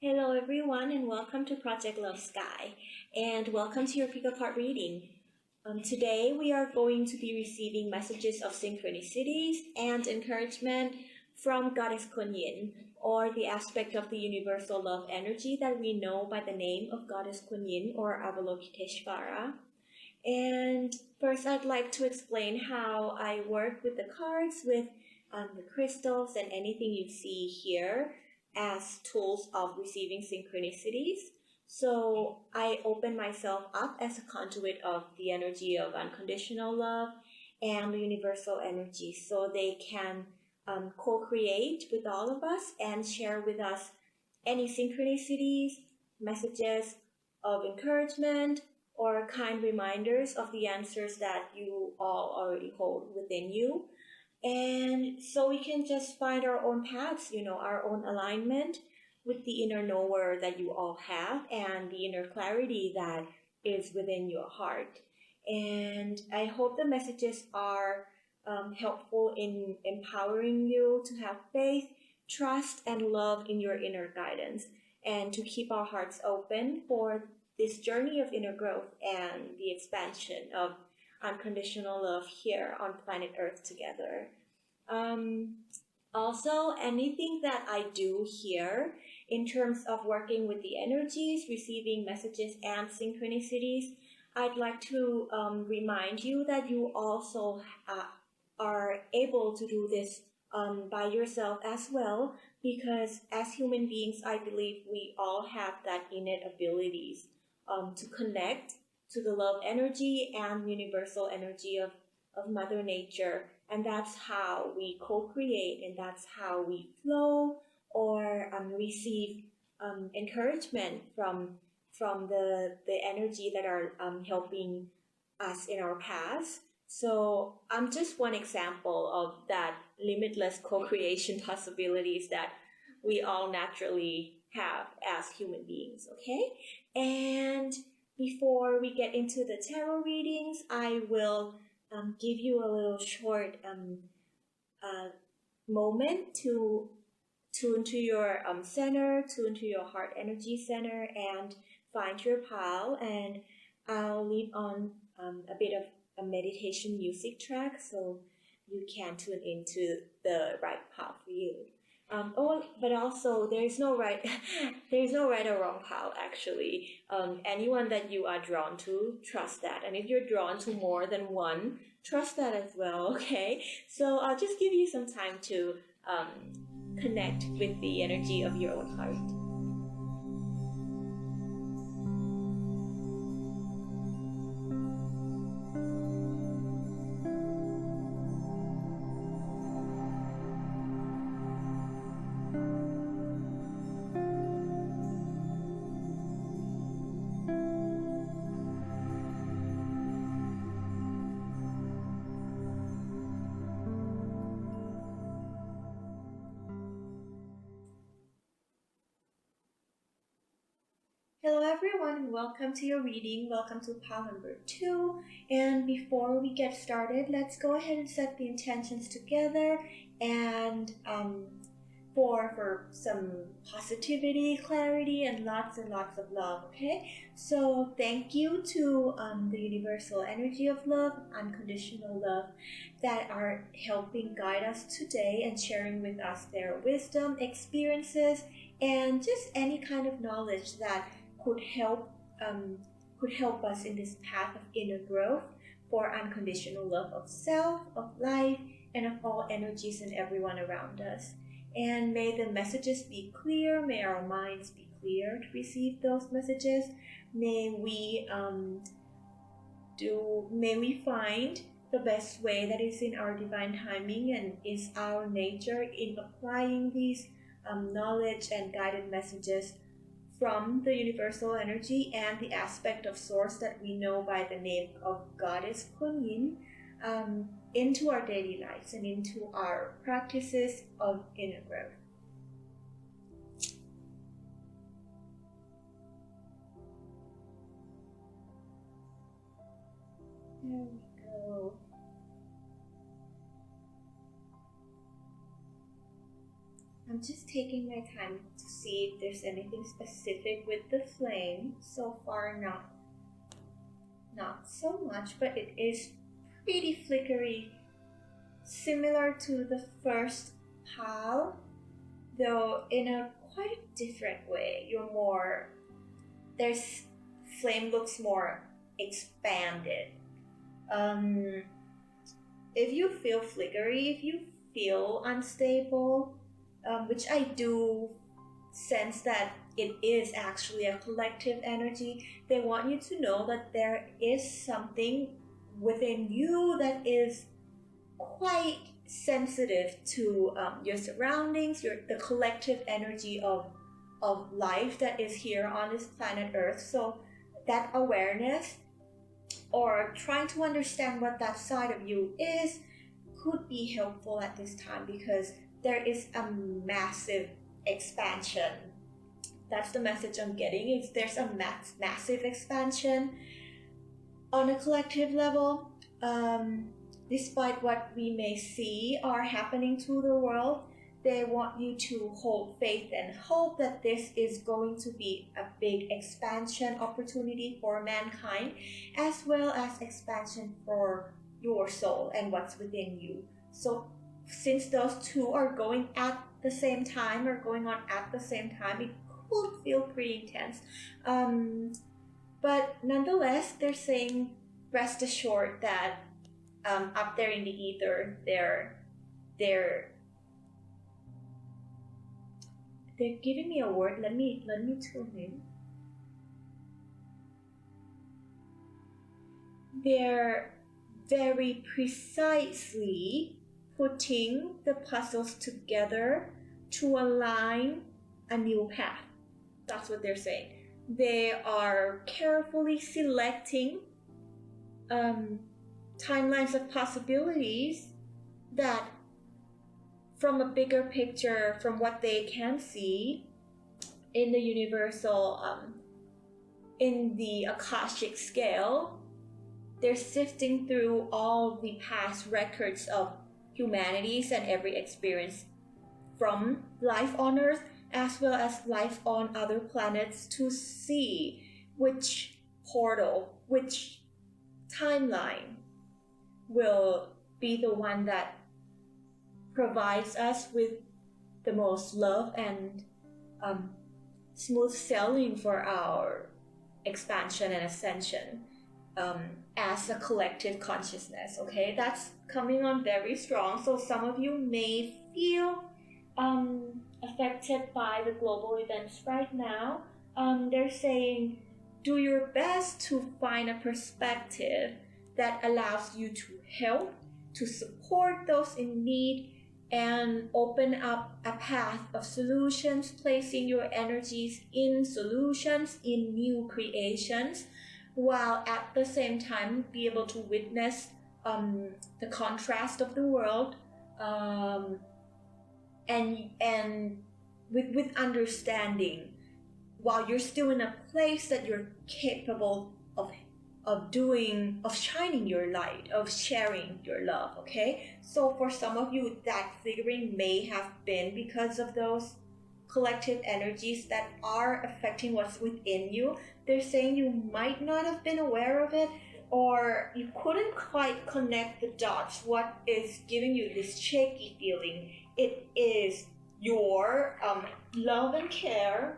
Hello everyone and welcome to Project Love Sky and welcome to your pick a card reading. Today we are going to be receiving messages of synchronicities and encouragement from Goddess Kuan Yin, or the aspect of the universal love energy that we know by the name of Goddess Kuan Yin or Avalokiteshvara. And first I'd like to explain how I work with the cards, with the crystals and anything you see here as tools of receiving synchronicities. So I open myself up as a conduit of the energy of unconditional love and the universal energy, so they can co-create with all of us and share with us any synchronicities, messages of encouragement, or kind reminders of the answers that you all already hold within you. And so we can just find our own paths, our own alignment with the inner knower that you all have and the inner clarity that is within your heart. And I hope the messages are helpful in empowering you to have faith, trust, and love in your inner guidance, and to keep our hearts open for this journey of inner growth and the expansion of unconditional love here on planet Earth together. Also, anything that I do here in terms of working with the energies, receiving messages and synchronicities, I'd like to remind you that you also are able to do this by yourself as well, because as human beings, I believe we all have that innate abilities to connect to the love energy and universal energy of Mother Nature. And that's how we co-create, and that's how we flow or receive encouragement from the energy that are helping us in our past. So I'm just one example of that limitless co-creation possibilities that we all naturally have as human beings, okay? And before we get into the tarot readings, I will give you a little short moment to tune to your center, tune to your heart energy center, and find your pal. And I'll leave on a bit of a meditation music track so you can tune into the right pal for you. But also there's no right or wrong pal actually. Anyone that you are drawn to, trust that. And if you're drawn to more than one, trust that as well, okay? So I'll just give you some time to connect with the energy of your own heart. Hello everyone, and welcome to your reading. Welcome to pile number 2. And before we get started, let's go ahead and set the intentions together and for some positivity, clarity, and lots of love, okay? So thank you to the universal energy of love, unconditional love, that are helping guide us today and sharing with us their wisdom, experiences, and just any kind of knowledge that could help us in this path of inner growth for unconditional love of self, of life, and of all energies and everyone around us. And may the messages be clear, may our minds be clear to receive those messages. May we find the best way that is in our divine timing and is our nature in applying these knowledge and guided messages from the universal energy and the aspect of source that we know by the name of Goddess Kuan Yin into our daily lives and into our practices of inner growth. There we go. I'm just taking my time to see if there's anything specific with the flame. So far, not so much, but it is pretty flickery, similar to the first pile, though in a quite a different way. There's flame looks more expanded. If you feel flickery, if you feel unstable, which I do sense that it is actually a collective energy, they want you to know that there is something within you that is quite sensitive to your surroundings, the collective energy of life that is here on this planet Earth. So that awareness, or trying to understand what that side of you is, could be helpful at this time, because there is a massive expansion. That's the message I'm getting. Is there's a massive expansion on a collective level. Despite what we may see are happening to the world, they want you to hold faith and hope that this is going to be a big expansion opportunity for mankind, as well as expansion for your soul and what's within you. So since those two are going at the same time, or going on at the same time, it could feel pretty intense. But nonetheless, they're saying, rest assured that up there in the ether, they're giving me a word. Let me tune in. They're very precisely putting the puzzles together to align a new path. That's what they're saying. They are carefully selecting timelines of possibilities that, from a bigger picture, from what they can see in the universal, in the Akashic scale, they're sifting through all the past records of humanities and every experience from life on Earth as well as life on other planets, to see which portal, which timeline will be the one that provides us with the most love and smooth sailing for our expansion and ascension as a collective consciousness. Okay, that's coming on very strong. So some of you may feel affected by the global events right now. They're saying, do your best to find a perspective that allows you to help, to support those in need, and open up a path of solutions, placing your energies in solutions, in new creations, while at the same time be able to witness the contrast of the world, and with understanding, while you're still in a place that you're capable of shining your light, of sharing your love. Okay, so for some of you, that figuring may have been because of those collective energies that are affecting what's within you. They're saying you might not have been aware of it, or you couldn't quite connect the dots. What is giving you this shaky feeling? It is your love and care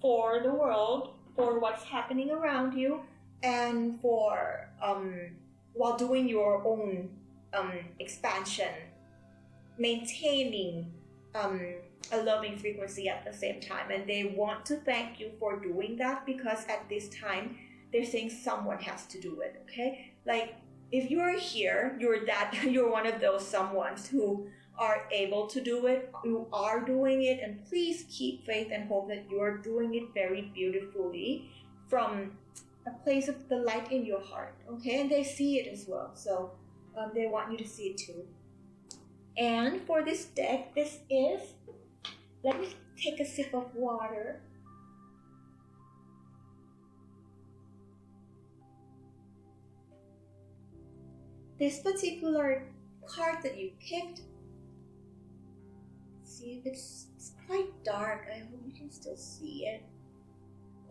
for the world, for what's happening around you, and for while doing your own expansion, maintaining a loving frequency at the same time. And they want to thank you for doing that, because at this time they're saying someone has to do it. Okay, like if you're here, you're one of those someones who are able to do it, you are doing it, and please keep faith and hope that you're doing it very beautifully from a place of the light in your heart. Okay, and they see it as well, so they want you to see it too. And for this deck, this is, let me take a sip of water. This particular card that you picked, see if it's quite dark. I hope you can still see it.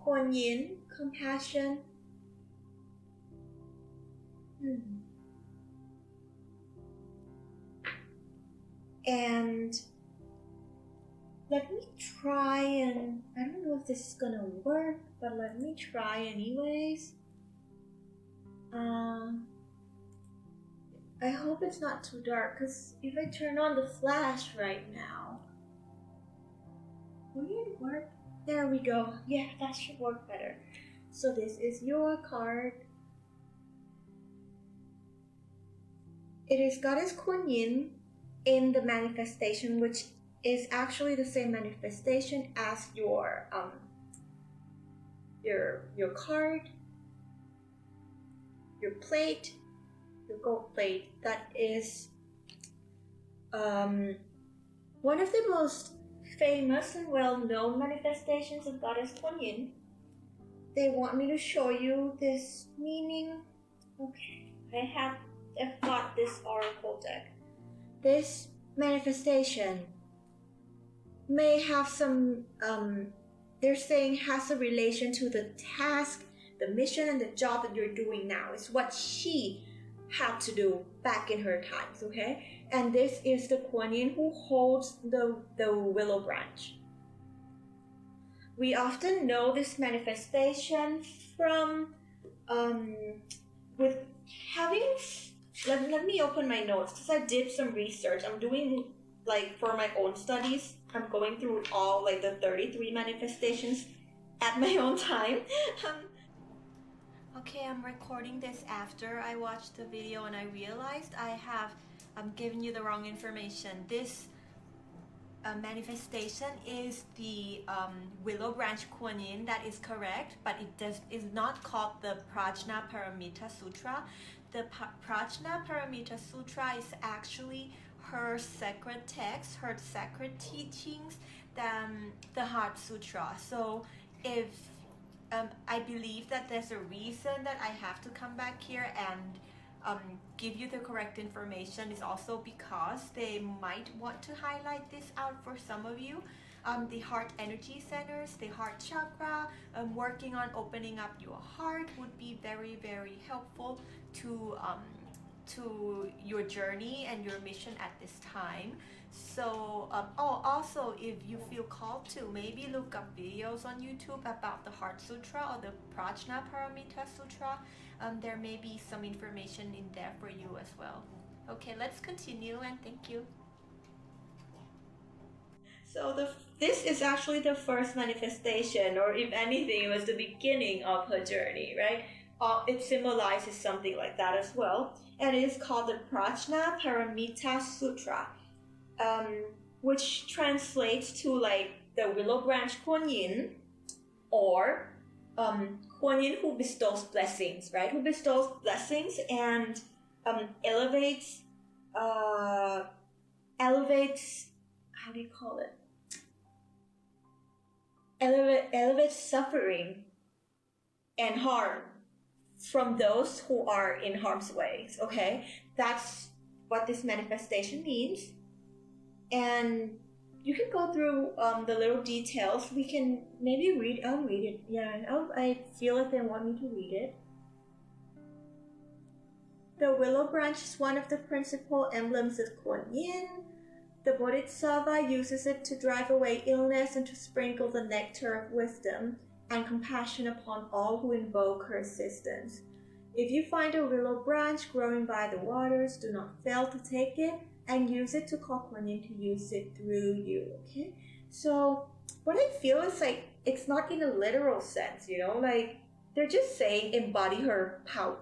Kuan Yin, compassion. And let me try and, I don't know if this is gonna work, but let me try anyways. I hope it's not too dark, because if I turn on the flash right now, will it work? There we go. Yeah, that should work better. So this is your card. It is Goddess Kuan Yin in the manifestation, which is actually the same manifestation as your card, your plate, your gold plate. That is one of the most famous and well-known manifestations of Goddess Kuan Yin. They want me to show you this meaning. Okay, I've got this oracle deck. This manifestation may have some, they're saying has a relation to the task, the mission, and the job that you're doing now. It's what she had to do back in her times, okay? And this is the Quan Yin who holds the willow branch. We often know this manifestation from, with having, let me open my notes, because I did some research. I'm doing, like, for my own studies, I'm going through all, like, the 33 manifestations at my own time. Okay, I'm recording this after I watched the video and I realized I'm giving you the wrong information. This manifestation is the willow branch Kuan Yin. That is correct, but it is not called the Prajna Paramita Sutra. The Prajna Paramita Sutra is actually her sacred text, her sacred teachings than the Heart Sutra. So if I believe that there's a reason that I have to come back here and give you the correct information is also because they might want to highlight this out for some of you. The heart energy centers, the heart chakra, working on opening up your heart would be very, very helpful to your journey and your mission at this time. So, also if you feel called to, maybe look up videos on YouTube about the Heart Sutra or the Prajna Paramita Sutra. There may be some information in there for you as well. Okay, let's continue and thank you. So this is actually the first manifestation, or if anything, it was the beginning of her journey, right? It symbolizes something like that as well. And it is called the Prajna Paramita Sutra, which translates to like the willow branch Kuan Yin, or Kuan Yin who bestows blessings, right? Who bestows blessings and elevates, how do you call it? Elevates suffering and harm from those who are in harm's way, okay? That's what this manifestation means. And you can go through the little details. We can maybe I'll read it. Yeah, I feel like they want me to read it. The willow branch is one of the principal emblems of Kuan Yin. The Bodhisattva uses it to drive away illness and to sprinkle the nectar of wisdom and compassion upon all who invoke her assistance. If you find a willow branch growing by the waters, do not fail to take it and use it to call Kuan Yin to use it through you, okay? So what I feel is like, it's not in a literal sense, you know, like they're just saying embody her power,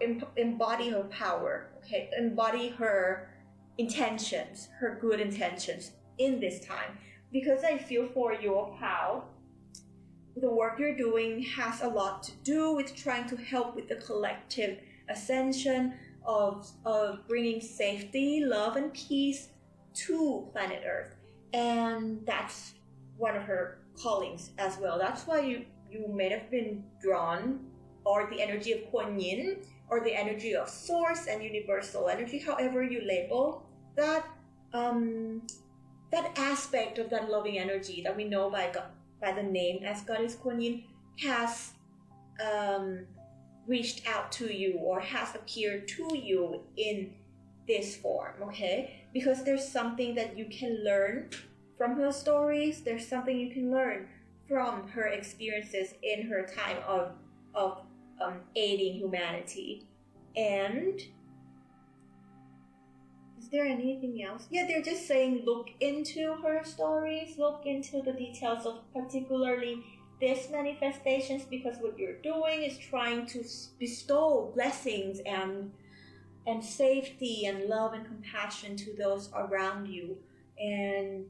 okay? Embody her intentions, her good intentions in this time. Because I feel for your pal, the work you're doing has a lot to do with trying to help with the collective ascension of bringing safety, love, and peace to planet Earth. And that's one of her callings as well. That's why you may have been drawn, or the energy of Kuan Yin, or the energy of Source and universal energy, however you label that, that aspect of that loving energy that we know by the name as Goddess Kuan Yin has reached out to you or has appeared to you in this form, okay? Because there's something that you can learn from her stories. There's something you can learn from her experiences in her time of aiding humanity. And is there anything else? Yeah, they're just saying look into her stories, look into the details of particularly these manifestations, because what you're doing is trying to bestow blessings and safety and love and compassion to those around you. And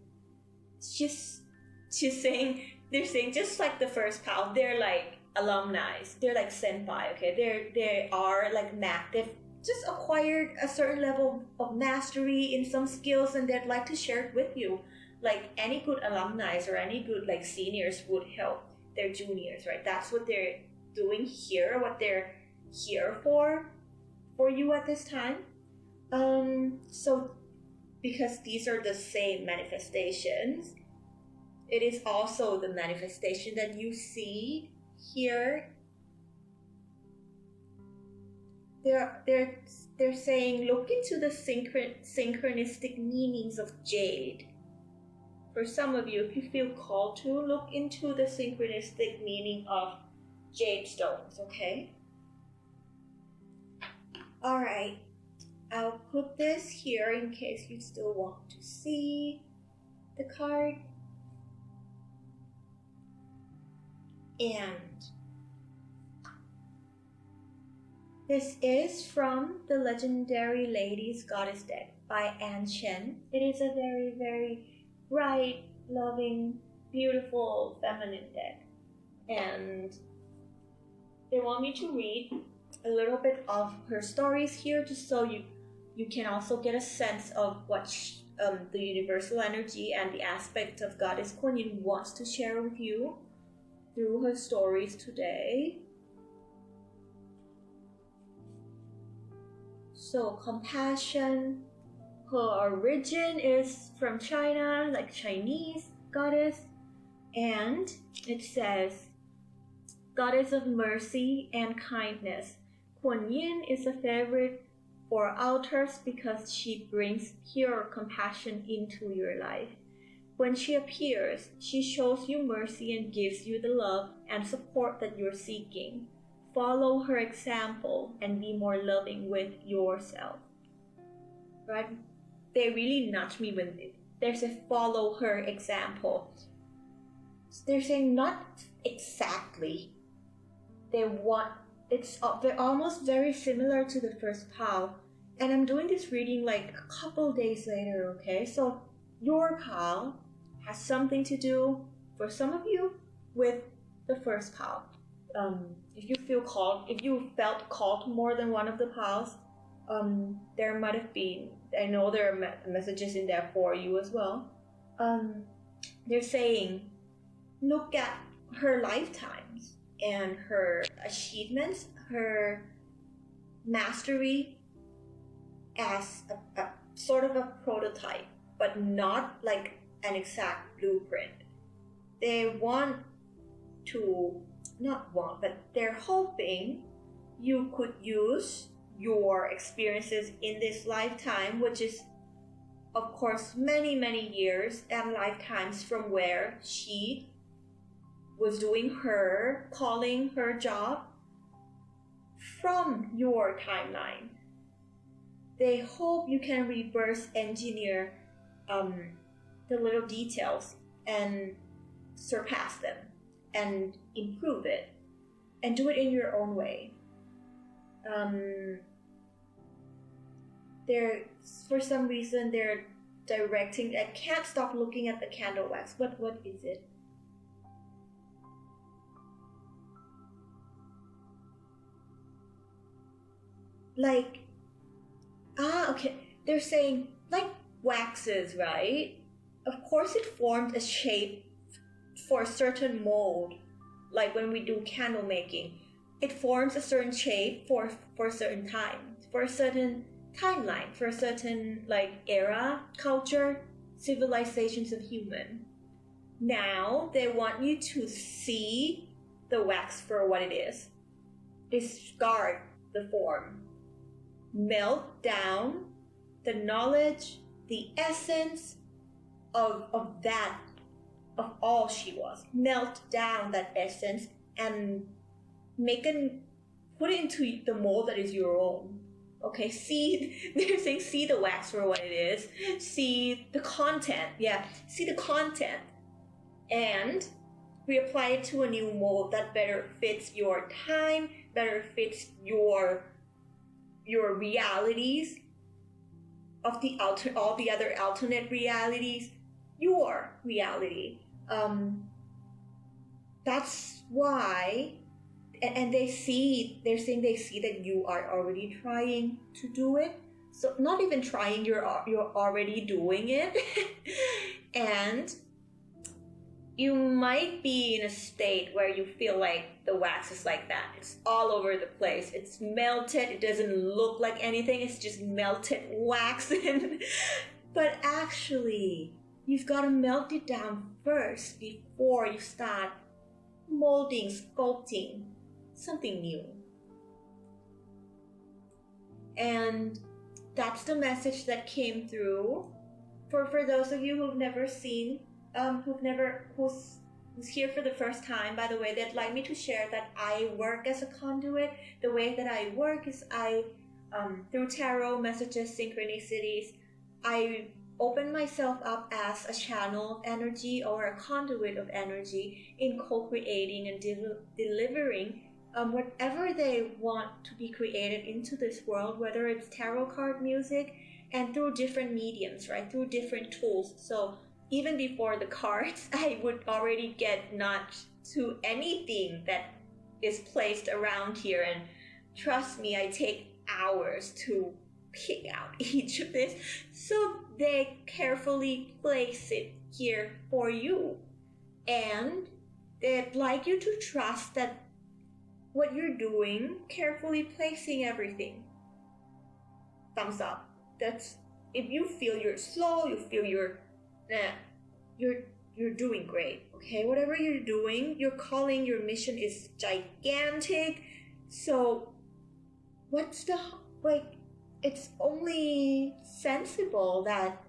she's saying, they're saying just like the first pal, they're like alumni, they're like senpai, okay? They are like they've just acquired a certain level of mastery in some skills, and they'd like to share it with you. Like any good alumni or any good like seniors would help their juniors, right? That's what they're doing here, what they're here for you at this time. So because these are the same manifestations, it is also the manifestation that you see here. They're saying look into the synchronistic meanings of jade. For some of you, if you feel called to, look into the synchronistic meaning of jade stones, okay? Alright, I'll put this here in case you still want to see the card. And this is from the Legendary Ladies Goddess deck by Anne Chen. It is a very, very bright, loving, beautiful, feminine deck. And they want me to read a little bit of her stories here, just so you can also get a sense of what the universal energy and the aspect of Goddess Kuan Yin wants to share with you through her stories today. So compassion, her origin is from China, like Chinese goddess, and it says, Goddess of mercy and kindness. Kuan Yin is a favorite for altars because she brings pure compassion into your life. When she appears, she shows you mercy and gives you the love and support that you're seeking. Follow her example and be more loving with yourself. Right? They really nudge me when there's a follow her example. They're saying not exactly. They're almost very similar to the first pal. And I'm doing this reading like a couple days later, okay? So your pal has something to do, for some of you, with the first pal. If you felt called to more than one of the pals, there might have been, I know there are messages in there for you as well. They're saying, look at her lifetimes and her achievements, her mastery as a sort of a prototype, but not like an exact blueprint. They're hoping you could use your experiences in this lifetime, which is of course many, many years and lifetimes from where she was doing her calling, her job, from your timeline. They hope you can reverse engineer the little details and surpass them and improve it and do it in your own way. For some reason they're directing. I can't stop looking at the candle wax. What is it? Okay. They're saying like waxes, right? Of course it formed a shape for a certain mold. Like when we do candle making, it forms a certain shape for a certain time, for a certain timeline, for a certain like era, culture, civilizations of human. Now they want you to see the wax for what it is. Discard the form. Melt down the knowledge, the essence of all she was. Melt down that essence and put it into the mold that is your own. Okay, they're saying see the wax for what it is. See the content. Yeah, see the content. And reapply it to a new mold that better fits your time, better fits your realities of all the other alternate realities, your reality. That's why, and they're saying they see that you are already trying to do it. So not even trying, you're already doing it. And you might be in a state where you feel like the wax is like that. It's all over the place. It's melted. It doesn't look like anything. It's just melted wax. But actually, you've got to melt it down first before you start molding, sculpting something new. And that's the message that came through. For those of you who've never seen, who's here for the first time, by the way, they'd like me to share that I work as a conduit. The way that I work is through tarot, messages, synchronicities, I open myself up as a channel of energy or a conduit of energy in co-creating and delivering whatever they want to be created into this world, whether it's tarot card music, and through different mediums, right? Through different tools. So even before the cards, I would already get nudged to anything that is placed around here. And trust me, I take hours to pick out each of this. So they carefully place it here for you. And they'd like you to trust that what you're doing, carefully placing everything. Thumbs up. That's if you feel you're slow, you feel you're doing great. Okay, whatever you're doing, your calling, your mission is gigantic. So it's only sensible that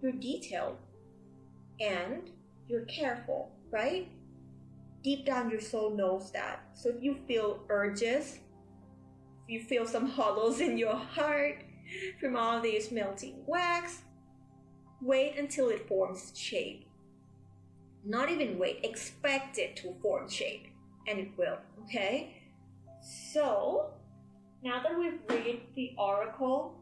you're detailed and you're careful, right? Deep down your soul knows that. So if you feel urges, if you feel some hollows in your heart from all these melting wax, wait until it forms shape. Not even wait, expect it to form shape, and it will, okay? So, now that we've read the oracle,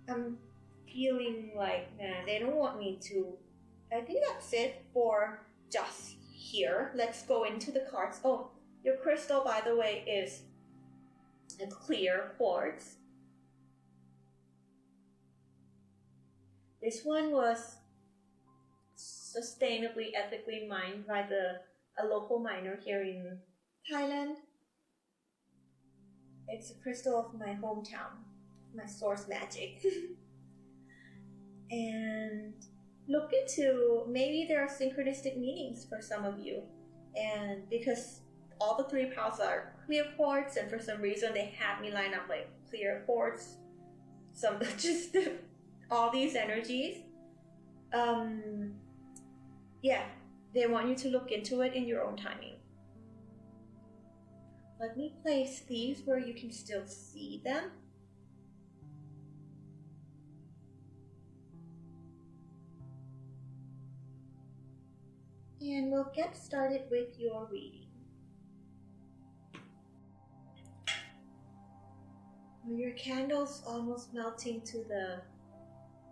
I'm feeling like, man, they don't want me to. I think that's it for just here. Let's go into the cards. Oh, your crystal, by the way, is a clear quartz. This one was sustainably, ethically mined by a local miner here in Thailand. It's a crystal of my hometown, my source magic. And look into, maybe there are synchronistic meanings for some of you. And because all the three piles are clear quartz, and for some reason they had me line up like clear quartz, some just all these energies. Yeah, they want you to look into it in your own timing. Let me place these where you can still see them. And we'll get started with your reading. Your candle's almost melting to the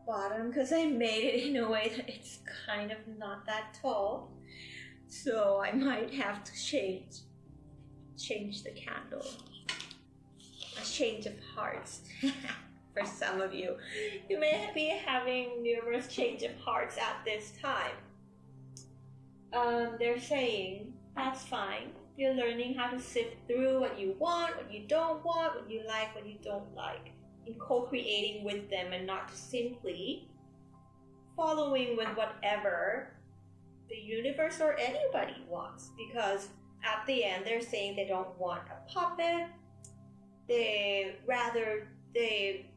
bottom because I made it in a way that it's kind of not that tall. So I might have to change the candle. A change of hearts. For some of you. You may be having numerous change of hearts at this time. They're saying, that's fine. You're learning how to sift through what you want, what you don't want, what you like, what you don't like. in co-creating with them and not simply following with whatever the universe or anybody wants, because at the end they're saying they don't want a puppet. They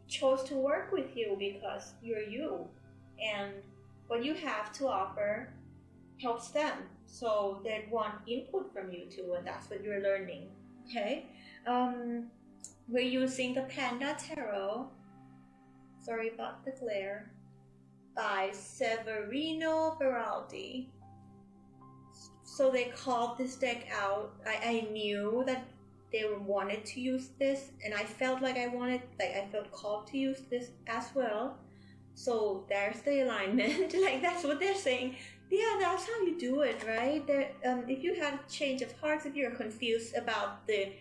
chose to work with you because you're you, and what you have to offer helps them, so they want input from you too, and that's what you're learning. Okay, we're using the Panda Tarot, sorry about the glare, by Severino Beraldi. So they called this deck out. I knew that they wanted to use this, and I felt like I felt called to use this as well. So there's the alignment. Like, that's what they're saying. Yeah, that's how you do it, right? If you had a change of hearts, if you're confused about the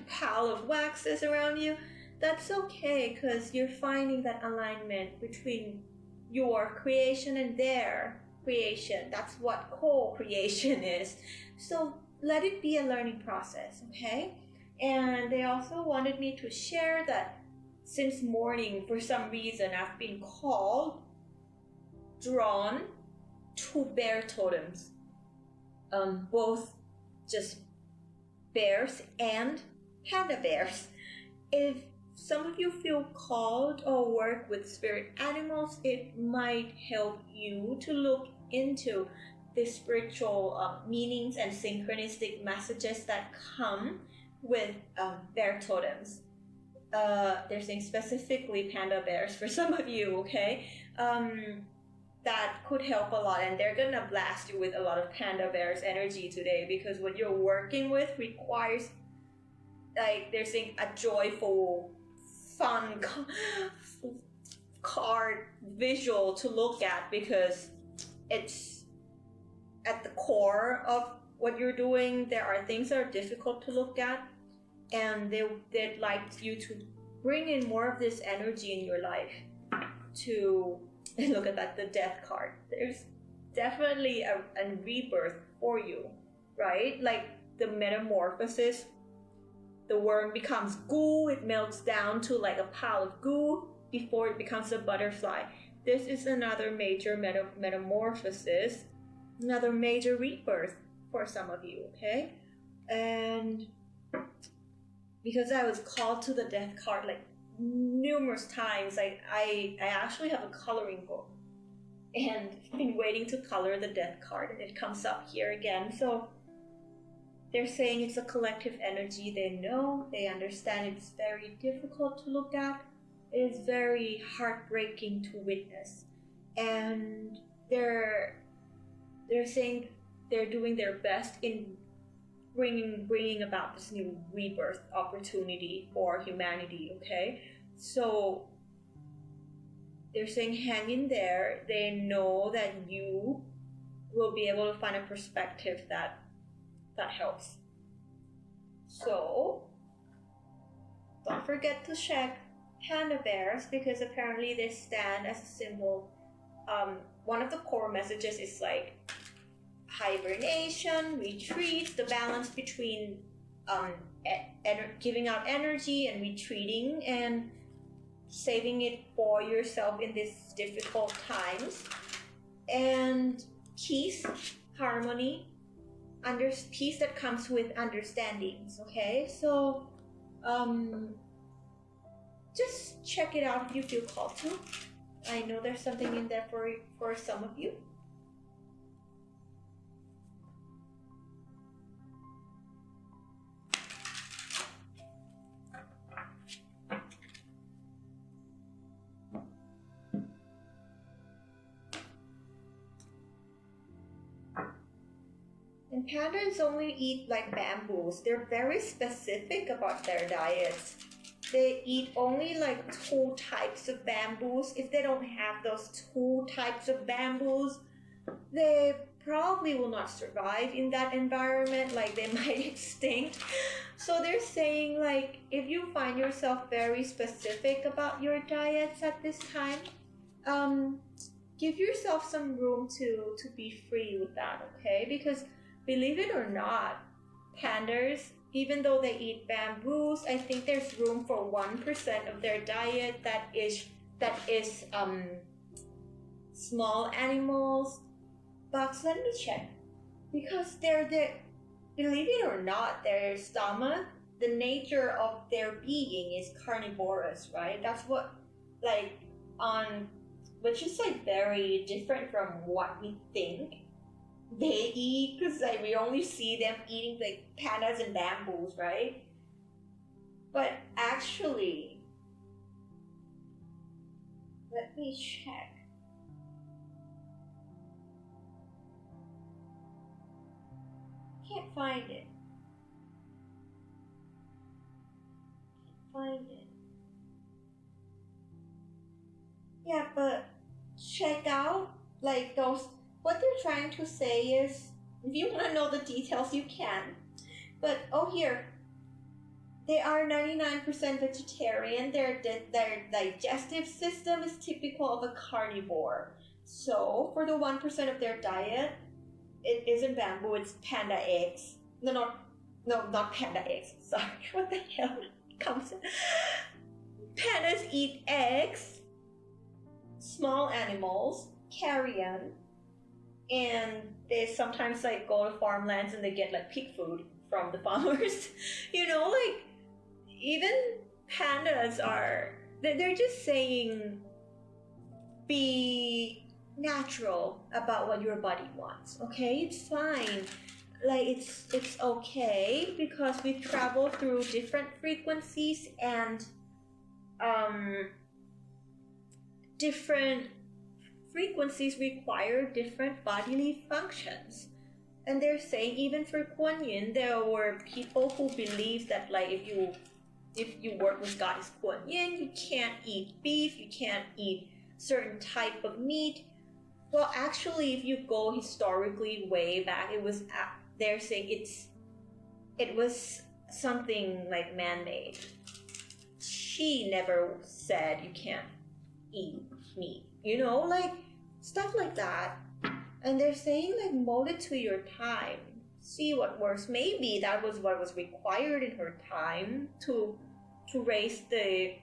pile of waxes around you, that's okay, because you're finding that alignment between your creation and their creation. That's what co-creation is. So let it be a learning process, okay? And they also wanted me to share that since morning, for some reason, I've been drawn to bear totems. Both just bears and panda bears. If some of you feel called or work with spirit animals, it might help you to look into the spiritual meanings and synchronistic messages that come with bear totems. They're saying specifically panda bears for some of you, okay? That could help a lot, and they're gonna blast you with a lot of panda bears energy today, because what you're working with requires, like, they're saying, a joyful, fun card visual to look at, because it's at the core of what you're doing. There are things that are difficult to look at, and they'd like you to bring in more of this energy in your life to look at that, the death card. There's definitely a rebirth for you, right? Like the metamorphosis, the worm becomes goo, it melts down to like a pile of goo before it becomes a butterfly. This is another major metamorphosis, another major rebirth for some of you, okay? And because I was called to the death card like numerous times, I actually have a coloring book and been waiting to color the death card, and it comes up here again. So they're saying it's a collective energy. They know, they understand it's very difficult to look at. It is very heartbreaking to witness. And they're saying they're doing their best in bringing about this new rebirth opportunity for humanity, okay? So they're saying hang in there. They know that you will be able to find a perspective that helps. So don't forget to check panda bears, because apparently they stand as a symbol. One of the core messages is like hibernation, retreat, the balance between giving out energy and retreating and saving it for yourself in these difficult times, and peace, harmony, peace that comes with understandings, okay? So just check it out if you feel called to. I know there's something in there for some of you. And pandas only eat like bamboos. They're very specific about their diets. They eat only like 2 types of bamboos. If they don't have those 2 types of bamboos, they probably will not survive in that environment. Like, they might extinct. So they're saying, like, if you find yourself very specific about your diets at this time, give yourself some room to be free with that, okay? Because believe it or not, pandas even though they eat bamboos, I think there's room for 1% of their diet that is small animals. Bugs, let me check. Because believe it or not, their stomach, the nature of their being is carnivorous, right? That's what, like, which is like very different from what we think they eat, because like we only see them eating like pandas and bamboos, right? But actually, let me check. Can't find it. Yeah, but check out like those. What they're trying to say is, if you want to know the details, you can. But here, they are 99% vegetarian. Their digestive system is typical of a carnivore. So for the 1% of their diet, it isn't bamboo, it's panda eggs. No, not panda eggs. Sorry, what the hell comes? Pandas eat eggs, small animals, carrion, and they sometimes like go to farmlands and they get like pig food from the farmers. Like even pandas they're just saying be natural about what your body wants, okay? It's fine. Like it's okay, because we travel through different frequencies, and different frequencies require different bodily functions. And they're saying even for Kuan Yin, there were people who believed that like if you work with Goddess Kuan Yin, you can't eat beef, you can't eat certain type of meat. Well, actually, if you go historically way back, they're saying it was something like man-made. She never said you can't eat meat, like stuff like that. And they're saying like mold it to your time, see what works. Maybe that was what was required in her time to raise the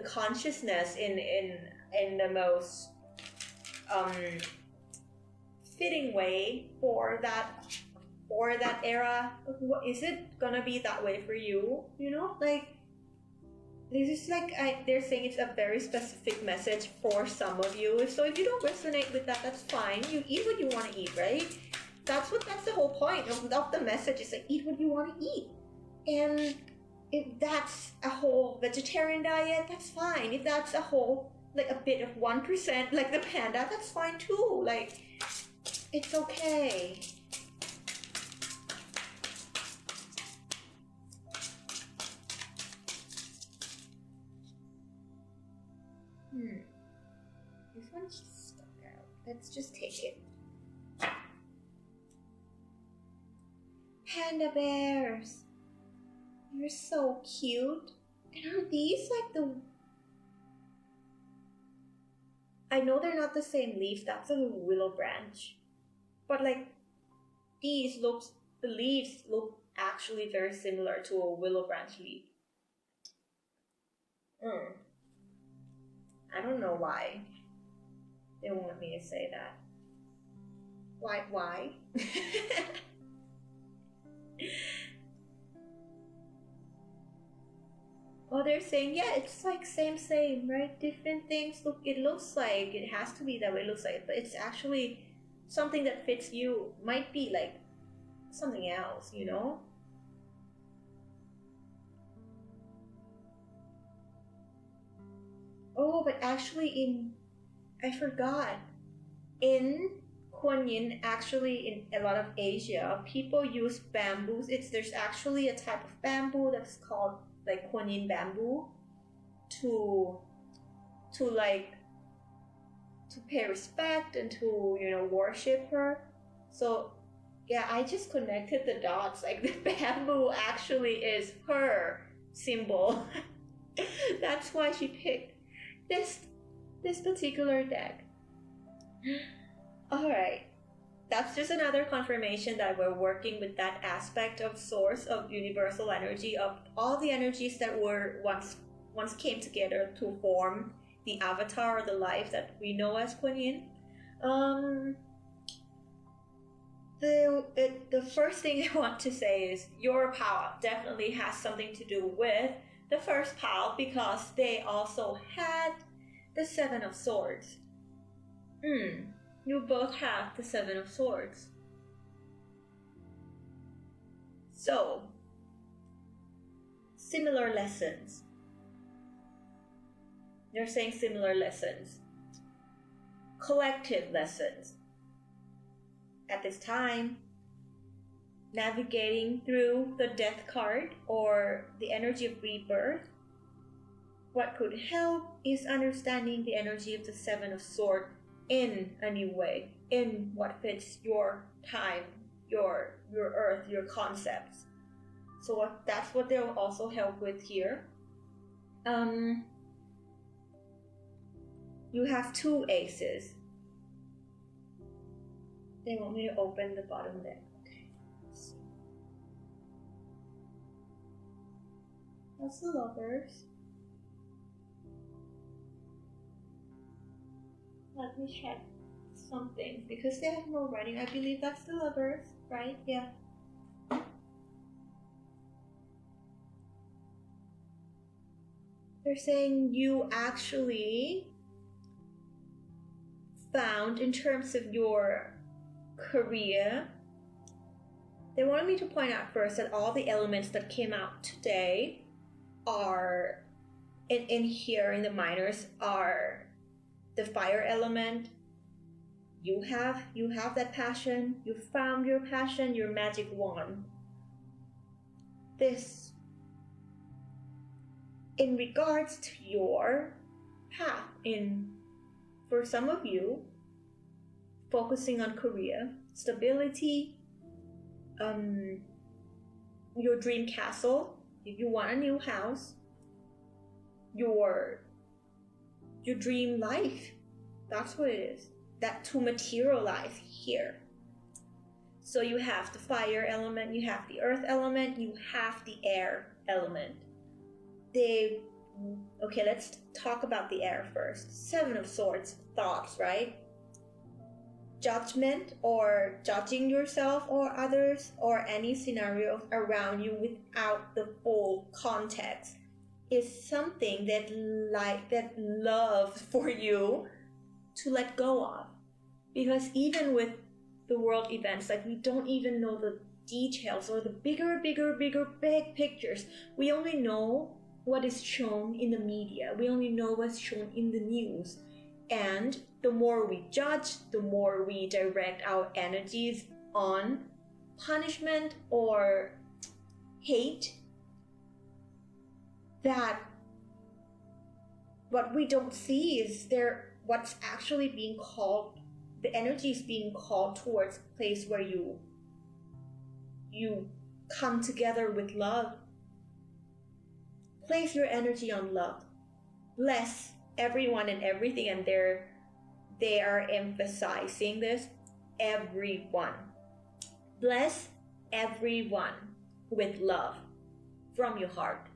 consciousness in the most fitting way for that era. Is it gonna be that way for you? Like this is like they're saying it's a very specific message for some of you. So if you don't resonate with that, that's fine. You eat what you want to eat, right? That's the whole point of the message, is like eat what you want to eat. And if that's a whole vegetarian diet, that's fine. If that's a whole like a bit of 1% like the panda, that's fine too. Like it's okay. This one's just stuck out. Let's just take it. Panda bears. You're so cute. And are these like the... I know they're not the same leaf. That's a willow branch. But like the leaves look actually very similar to a willow branch leaf. I don't know why they want me to say that. Why? Oh, they're saying, yeah, it's like same, right? Different things. It looks like it has to be that way. It looks like, but it's actually something that fits you. Might be like something else, Oh, but actually I forgot. In Kuan Yin, actually in a lot of Asia, people use bamboos. There's actually a type of bamboo that's called like Kuan Yin bamboo to pay respect and to worship her. So yeah, I just connected the dots. Like the bamboo actually is her symbol. That's why she picked this particular deck. All right. that's just another confirmation that we're working with that aspect of source of universal energy, of all the energies that were once came together to form the avatar or the life that we know as Kuan Yin. The first thing I want to say is your power definitely has something to do with the first pile, because they also had the Seven of Swords. You both have the Seven of Swords. So, similar lessons. They're saying similar lessons. Collective lessons. At this time, navigating through the death card or the energy of rebirth, what could help is understanding the energy of the Seven of Swords in a new way, in what fits your time, your earth, your concepts. So that's what they'll also help with here. You have two aces. They want me to open the bottom deck. Okay. Let's see. That's the Lovers. Let me check something because they have no writing. I believe that's the Lovers, right? Yeah. They're saying you actually found, in terms of your career, they wanted me to point out first that all the elements that came out today are in here in the minors are the fire element. You have that passion. You found your passion, your magic wand. This, in regards to your path, for some of you, focusing on career, stability, your dream castle, if you want a new house, your dream life, that's what it is, that to materialize here. So you have the fire element, you have the earth element, you have the air element. Okay, let's talk about the air first. Seven of Swords, thoughts, right? Judgment, or judging yourself or others or any scenario around you without the full context is something that love for you to let go of. Because even with the world events, like, we don't even know the details or the big pictures. We only know what is shown in the media. We only know what's shown in the news. And the more we judge, the more we direct our energies on punishment or hate, that what we don't see is what's actually being called, the energy is being called towards a place where you come together with love. Place your energy on love. Bless everyone and everything, and they are emphasizing this. Everyone. Bless everyone with love from your heart.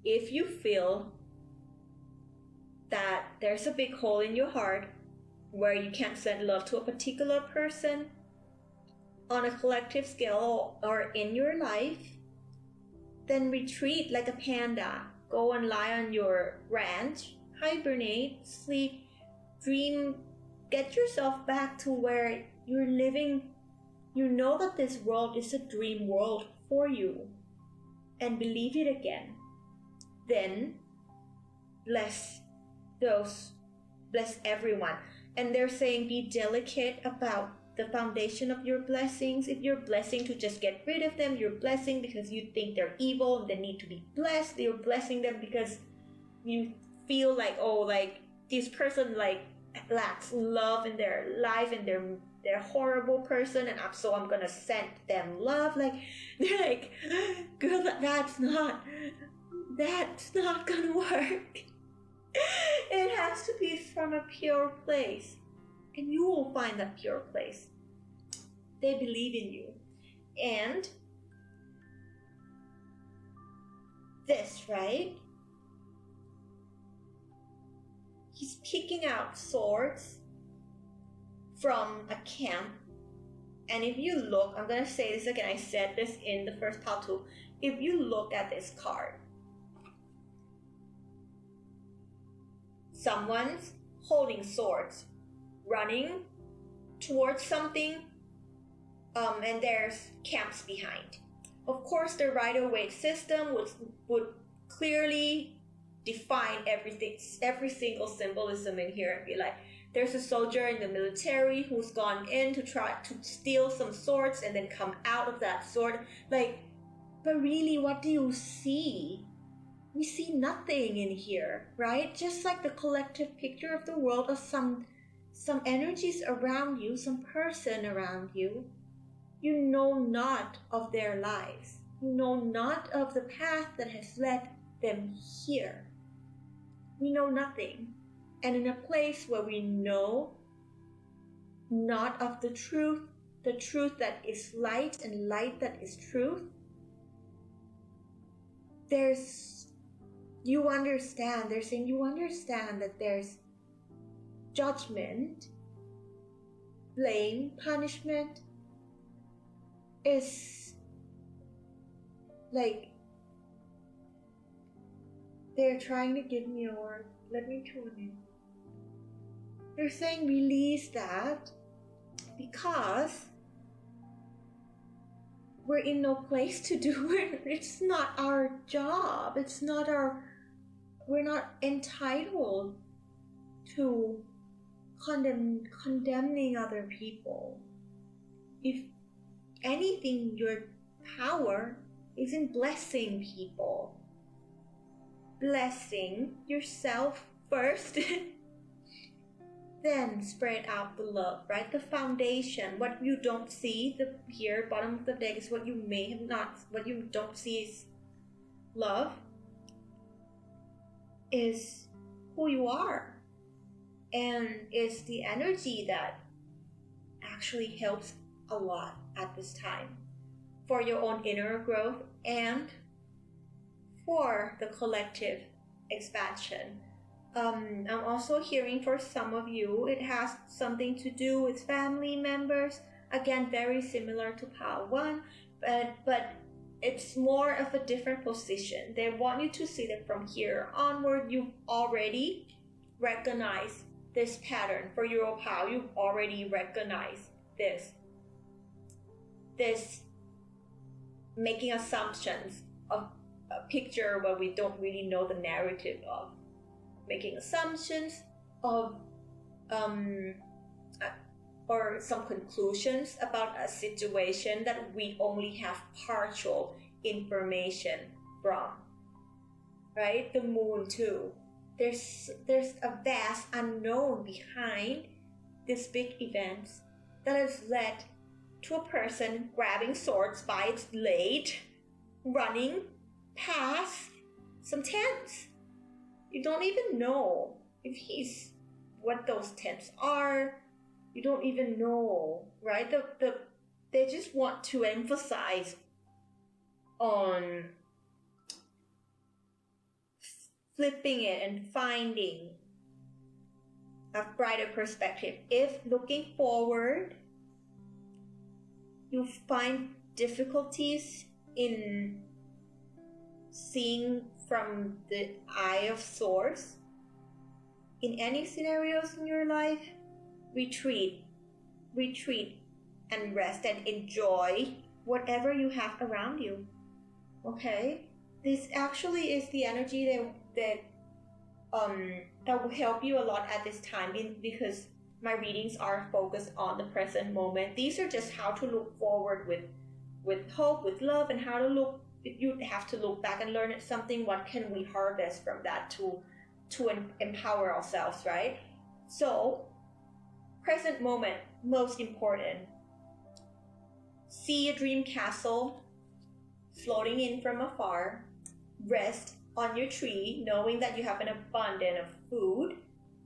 If you feel that there's a big hole in your heart where you can't send love to a particular person on a collective scale or in your life, then retreat like a panda. Go and lie on your ranch, hibernate, sleep, dream, get yourself back to where you're living. You know that this world is a dream world for you, and believe it again. Then bless everyone. And they're saying be delicate about the foundation of your blessings. If you're blessing to just get rid of them, you're blessing because you think they're evil and they need to be blessed. You're blessing them because you feel like, oh, like this person like lacks love in their life and they're a horrible person, and so I'm gonna send them love. Like, they're like, girl, that's not gonna work. It has to be from a pure place, and you will find that pure place. They believe in you. And this, right? He's picking out swords from a camp. And if you look, I'm going to say this again, I said this in the first how to. If you look at this card, someone's holding swords, running towards something, and there's camps behind. Of course, the Rider-Waite system would clearly define everything, every single symbolism in here, and be like, there's a soldier in the military who's gone in to try to steal some swords and then come out of that sword. Like, but really, what do you see? We see nothing in here, right? Just like the collective picture of the world of some energies around you, some person around you. You know not of their lives. You know not of the path that has led them here. We know nothing. And in a place where we know not of the truth that is light and light that is truth, you understand that there's judgment, blame, punishment is like they're trying to give me a word. Let me tune in. They're saying release that because we're in no place to do it. It's not our job. We're not entitled to condemning other people. If anything, your power is in blessing people. Blessing yourself first, then spread out the love, right? The foundation, what you don't see, here, bottom of the deck is what you may have not, what you don't see is love, is who you are, and is the energy that actually helps a lot at this time for your own inner growth and for the collective expansion. I'm also hearing for some of you, it has something to do with family members. Again, very similar to Pile 1, but it's more of a different position. They want you to see that from here onward, you've already recognized this pattern. For your Pile, you've already recognized this making assumptions of a picture where we don't really know the narrative of, making assumptions of or some conclusions about a situation that we only have partial information from, right? The moon too. There's a vast unknown behind these big events that has led to a person grabbing swords by its blade, running past some tents. You don't even know if what those tents are. You don't even know, right? They just want to emphasize on flipping it and finding a brighter perspective. If looking forward, you find difficulties in seeing from the eye of source in any scenarios in your life, retreat and rest and enjoy whatever you have around you. Okay, this actually is the energy that will help you a lot at this time, because my readings are focused on the present moment. These are just how to look forward with hope, with love, and how to look. You have to look back and learn something. What can we harvest from that to empower ourselves, right? So, present moment, most important. See a dream castle floating in from afar. Rest on your tree, knowing that you have an abundance of food.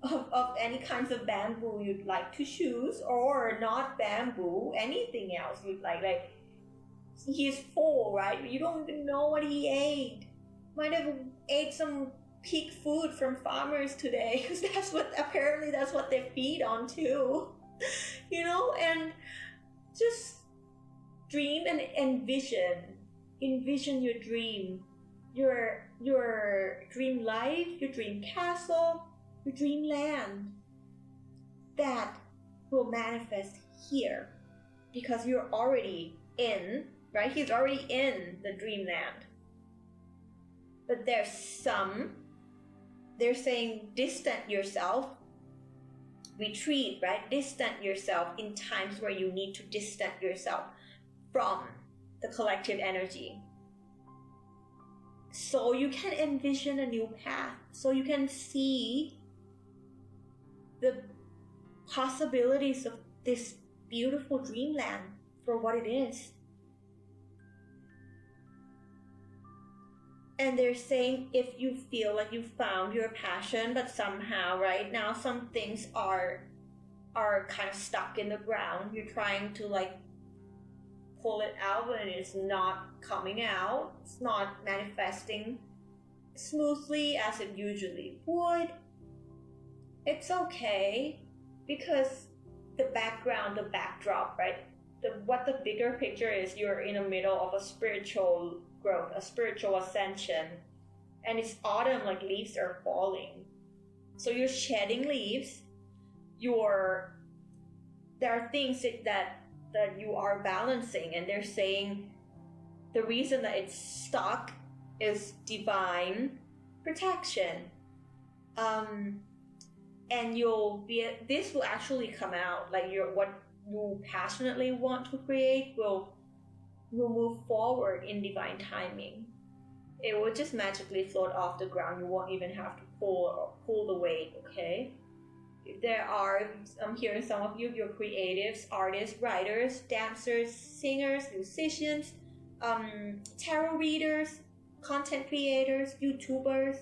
of any kinds of bamboo you'd like to choose, or not bamboo, anything else you'd like he's full, right? You don't even know what he ate. Might have ate some pig food from farmers today, because that's what they feed on too. And just dream and envision your dream, your dream life, your dream castle, your dream land that will manifest here, because you're already in, right? He's already in the dreamland. But they're saying distant yourself, retreat, right? Distant yourself in times where you need to distance yourself from the collective energy, so you can envision a new path, so you can see the possibilities of this beautiful dreamland for what it is. And they're saying, if you feel like you found your passion, but somehow right now some things are kind of stuck in the ground, you're trying to pull it out, but it's not coming out, it's not manifesting smoothly as it usually would, it's okay, because the backdrop, right? What the bigger picture is, you're in the middle of a spiritual growth, a spiritual ascension, and it's autumn, leaves are falling. So you're shedding leaves, there are things that you are balancing, and they're saying the reason that it's stuck is divine protection. And this will actually come out, what you passionately want to create will move forward in divine timing. It will just magically float off the ground. You won't even have to pull the weight, okay? I'm hearing some of you're creatives, artists, writers, dancers, singers, musicians, tarot readers, content creators, YouTubers,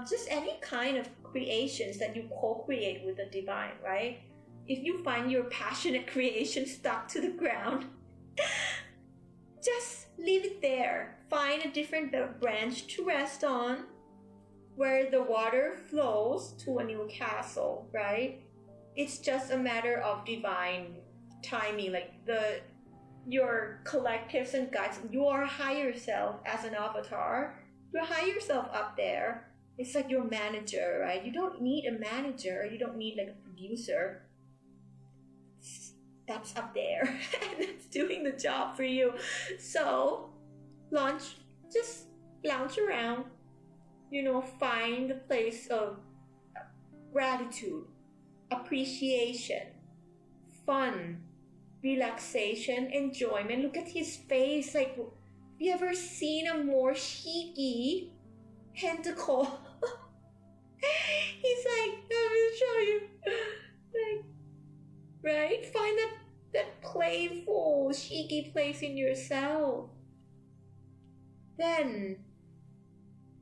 just any kind of creations that you co-create with the divine, right? If you find your passionate creation stuck to the ground, just leave it there. Find a different branch to rest on, where the water flows to a new castle, right? It's just a matter of divine timing, your collectives and guides, your higher self as an avatar, your higher self up there. It's like your manager, right? You don't need a manager, you don't need a producer. That's up there and it's doing the job for you. So just lounge around, find a place of gratitude, appreciation, fun, relaxation, enjoyment. Look at his face. Have you ever seen a more cheeky tentacle? He's let me show you. Right? Find that playful, cheeky place in yourself. Then,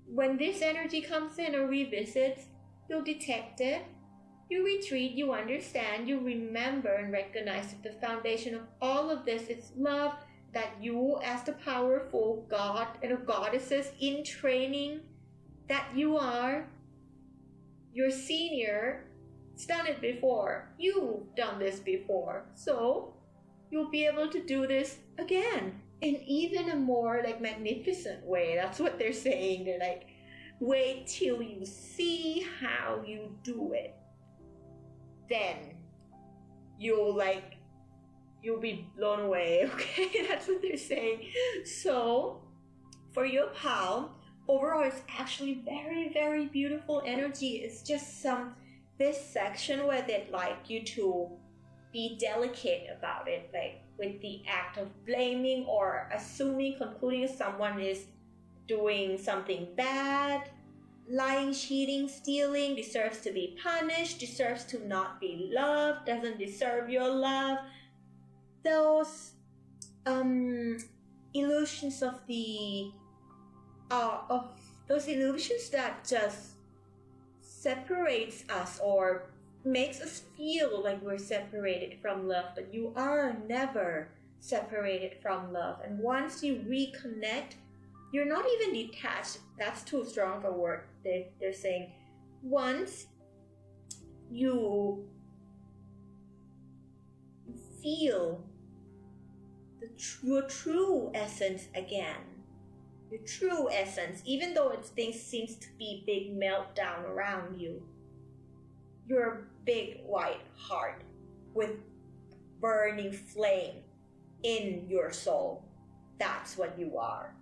when this energy comes in or revisits, you'll detect it, you retreat, you understand, you remember and recognize that the foundation of all of this is love, that you as the powerful God and goddesses in training that you are, your senior, it's done it before, you've done this before, so you'll be able to do this again in even a more magnificent way. That's what they're saying. They're wait till you see how you do it, then you'll be blown away. Okay, that's what they're saying. So for your pal, overall it's actually very, very beautiful energy. It's just this section where they'd like you to be delicate about it, with the act of blaming or concluding someone is doing something bad, lying, cheating, stealing, deserves to be punished, deserves to not be loved, doesn't deserve your love. Those illusions of those illusions that just separates us or makes us feel like we're separated from love, but you are never separated from love. And once you reconnect, you're not even detached. That's too strong of a word. They're saying once you feel your true essence again, your true essence, even though things seems to be big meltdown around you, your big white heart with burning flame in your soul, that's what you are.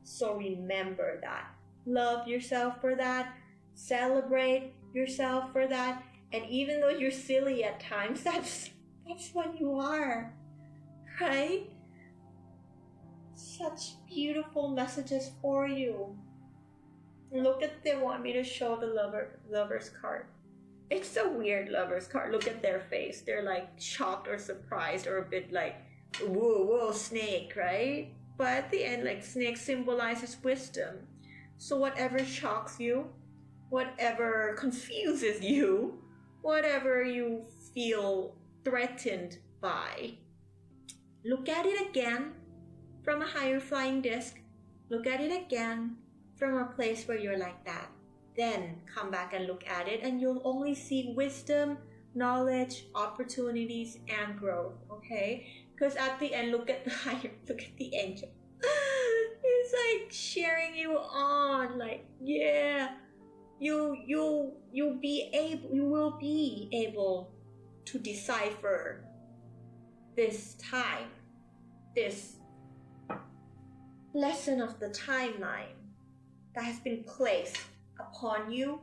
So remember that. Love yourself for that. Celebrate yourself for that. And even though you're silly at times, that's what you are, right? Such beautiful messages for you. Look at, they want me to show the lover's card. It's a weird lover's card. Look at their face. They're like shocked or surprised or a bit like, whoa, snake, right? But at the end, like, snake symbolizes wisdom. So whatever shocks you, whatever confuses you, whatever you feel threatened by, look at it again from a higher flying disc. Look at it again from a place where you're like that. Then come back and look at it, and you'll only see wisdom, knowledge, opportunities, and growth, okay? Because at the end, look at the angel. It's like cheering you on, like, yeah, you will be able to decipher this time, this lesson of the timeline that has been placed upon you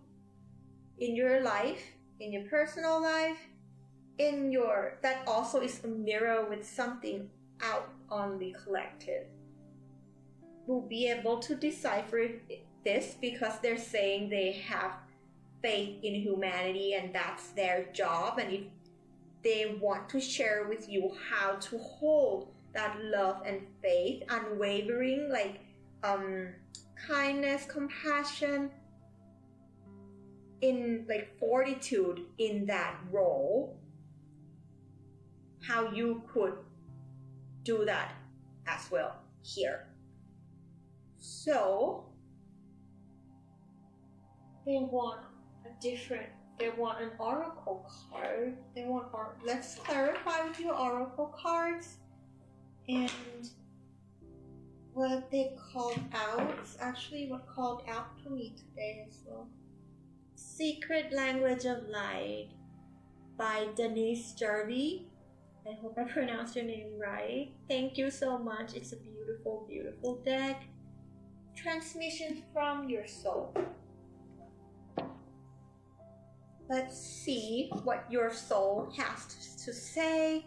in your life, in your personal life, that also is a mirror with something out on the collective. Will be able to decipher this because they're saying they have faith in humanity and that's their job, and if they want to share with you how to hold that love and faith, unwavering, like kindness, compassion, in like fortitude in that role, how you could do that as well here. So they want an oracle card. Let's clarify with your oracle cards and what they called out. It's actually what called out to me today as well. Secret Language of Light by Denise Jarvie. I hope I pronounced your name right. Thank you so much. It's a beautiful, beautiful deck. Transmission from your soul. Let's see what your soul has to say.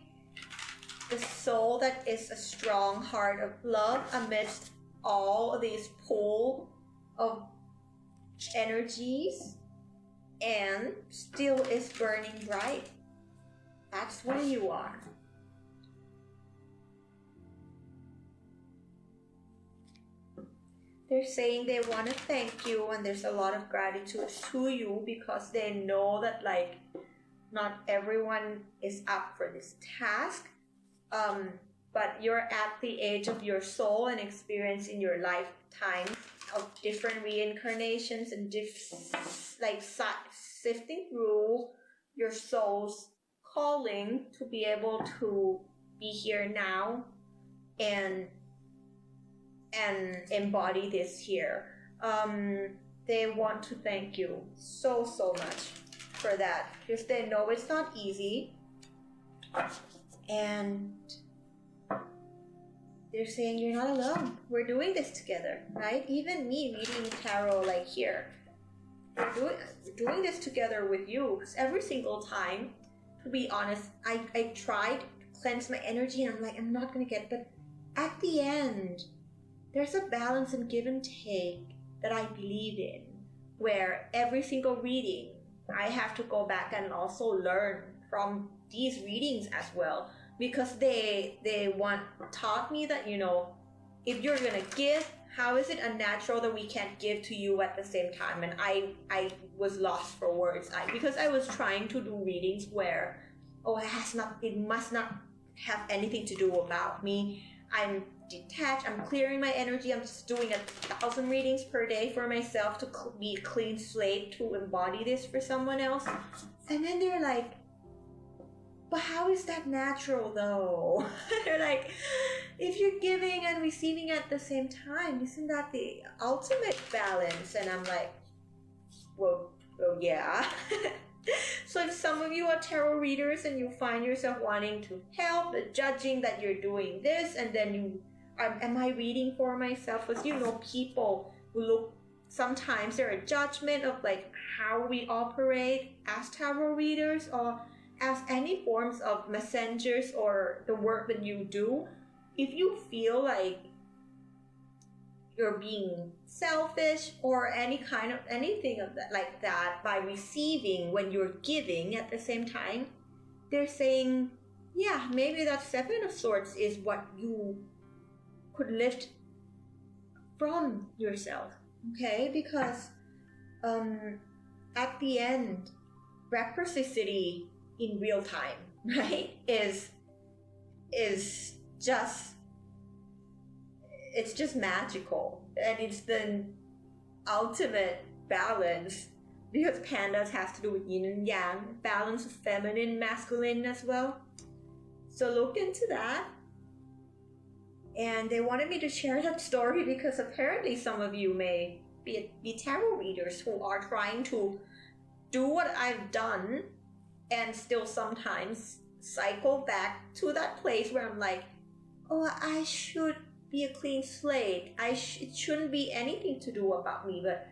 The soul that is a strong heart of love amidst all of these pool of energies and still is burning bright. That's where you are. They're saying they want to thank you, and there's a lot of gratitude to you because they know that, like, not everyone is up for this task. But you're at the age of your soul and experience in your lifetime of different reincarnations and sifting through your soul's calling to be able to be here now and embody this here. They want to thank you so much for that because they know it's not easy, and they're saying you're not alone. We're doing this together, right? Even me reading tarot like here, we're doing this together with you because every single time, to be honest, I tried to cleanse my energy and I'm like, I'm not gonna get, but at the end, there's a balance and give and take that I believe in, where every single reading, I have to go back and also learn from these readings as well, because they taught me that, you know, if you're gonna give, how is it unnatural that we can't give to you at the same time? And I was lost for words. Because I was trying to do readings where, it must not have anything to do about me. I'm detached, I'm clearing my energy, I'm just doing 1,000 readings per day for myself to be a clean slate to embody this for someone else. And then they're like, but how is that natural though? They're like, if you're giving and receiving at the same time, isn't that the ultimate balance? And I'm like, well yeah. So if some of you are tarot readers and you find yourself wanting to help, but judging that you're doing this, and then you am I reading for myself? Because people who look, sometimes there are judgment of like how we operate as tarot readers or as any forms of messengers or the work that you do. If you feel like you're being selfish or anything of that like that by receiving when you're giving at the same time, they're saying, yeah, maybe that Seven of Swords is what you could lift from yourself, okay? Because at the end, reciprocity in real time, right, is just, it's just magical, and it's the ultimate balance, because pandas has to do with yin and yang, balance of feminine, masculine as well. So look into that. And they wanted me to share that story because apparently some of you may be tarot readers who are trying to do what I've done and still sometimes cycle back to that place where I'm like, oh, I should be a clean slate. It shouldn't be anything to do about me. But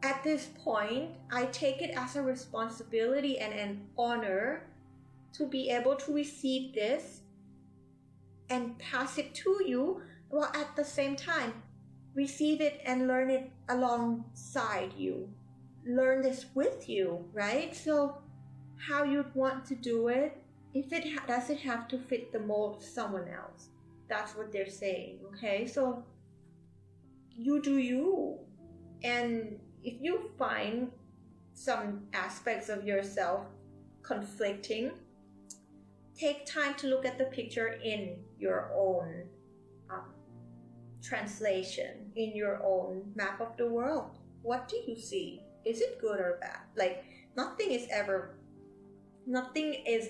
at this point, I take it as a responsibility and an honor to be able to receive this and pass it to you, while at the same time receive it and learn it alongside you. Learn this with you, right? So how you'd want to do it, if it does it have to fit the mold of someone else? That's what they're saying, okay? So you do you. And if you find some aspects of yourself conflicting, take time to look at the picture in your own translation, in your own map of the world. What do you see? Is it good or bad? Like, nothing is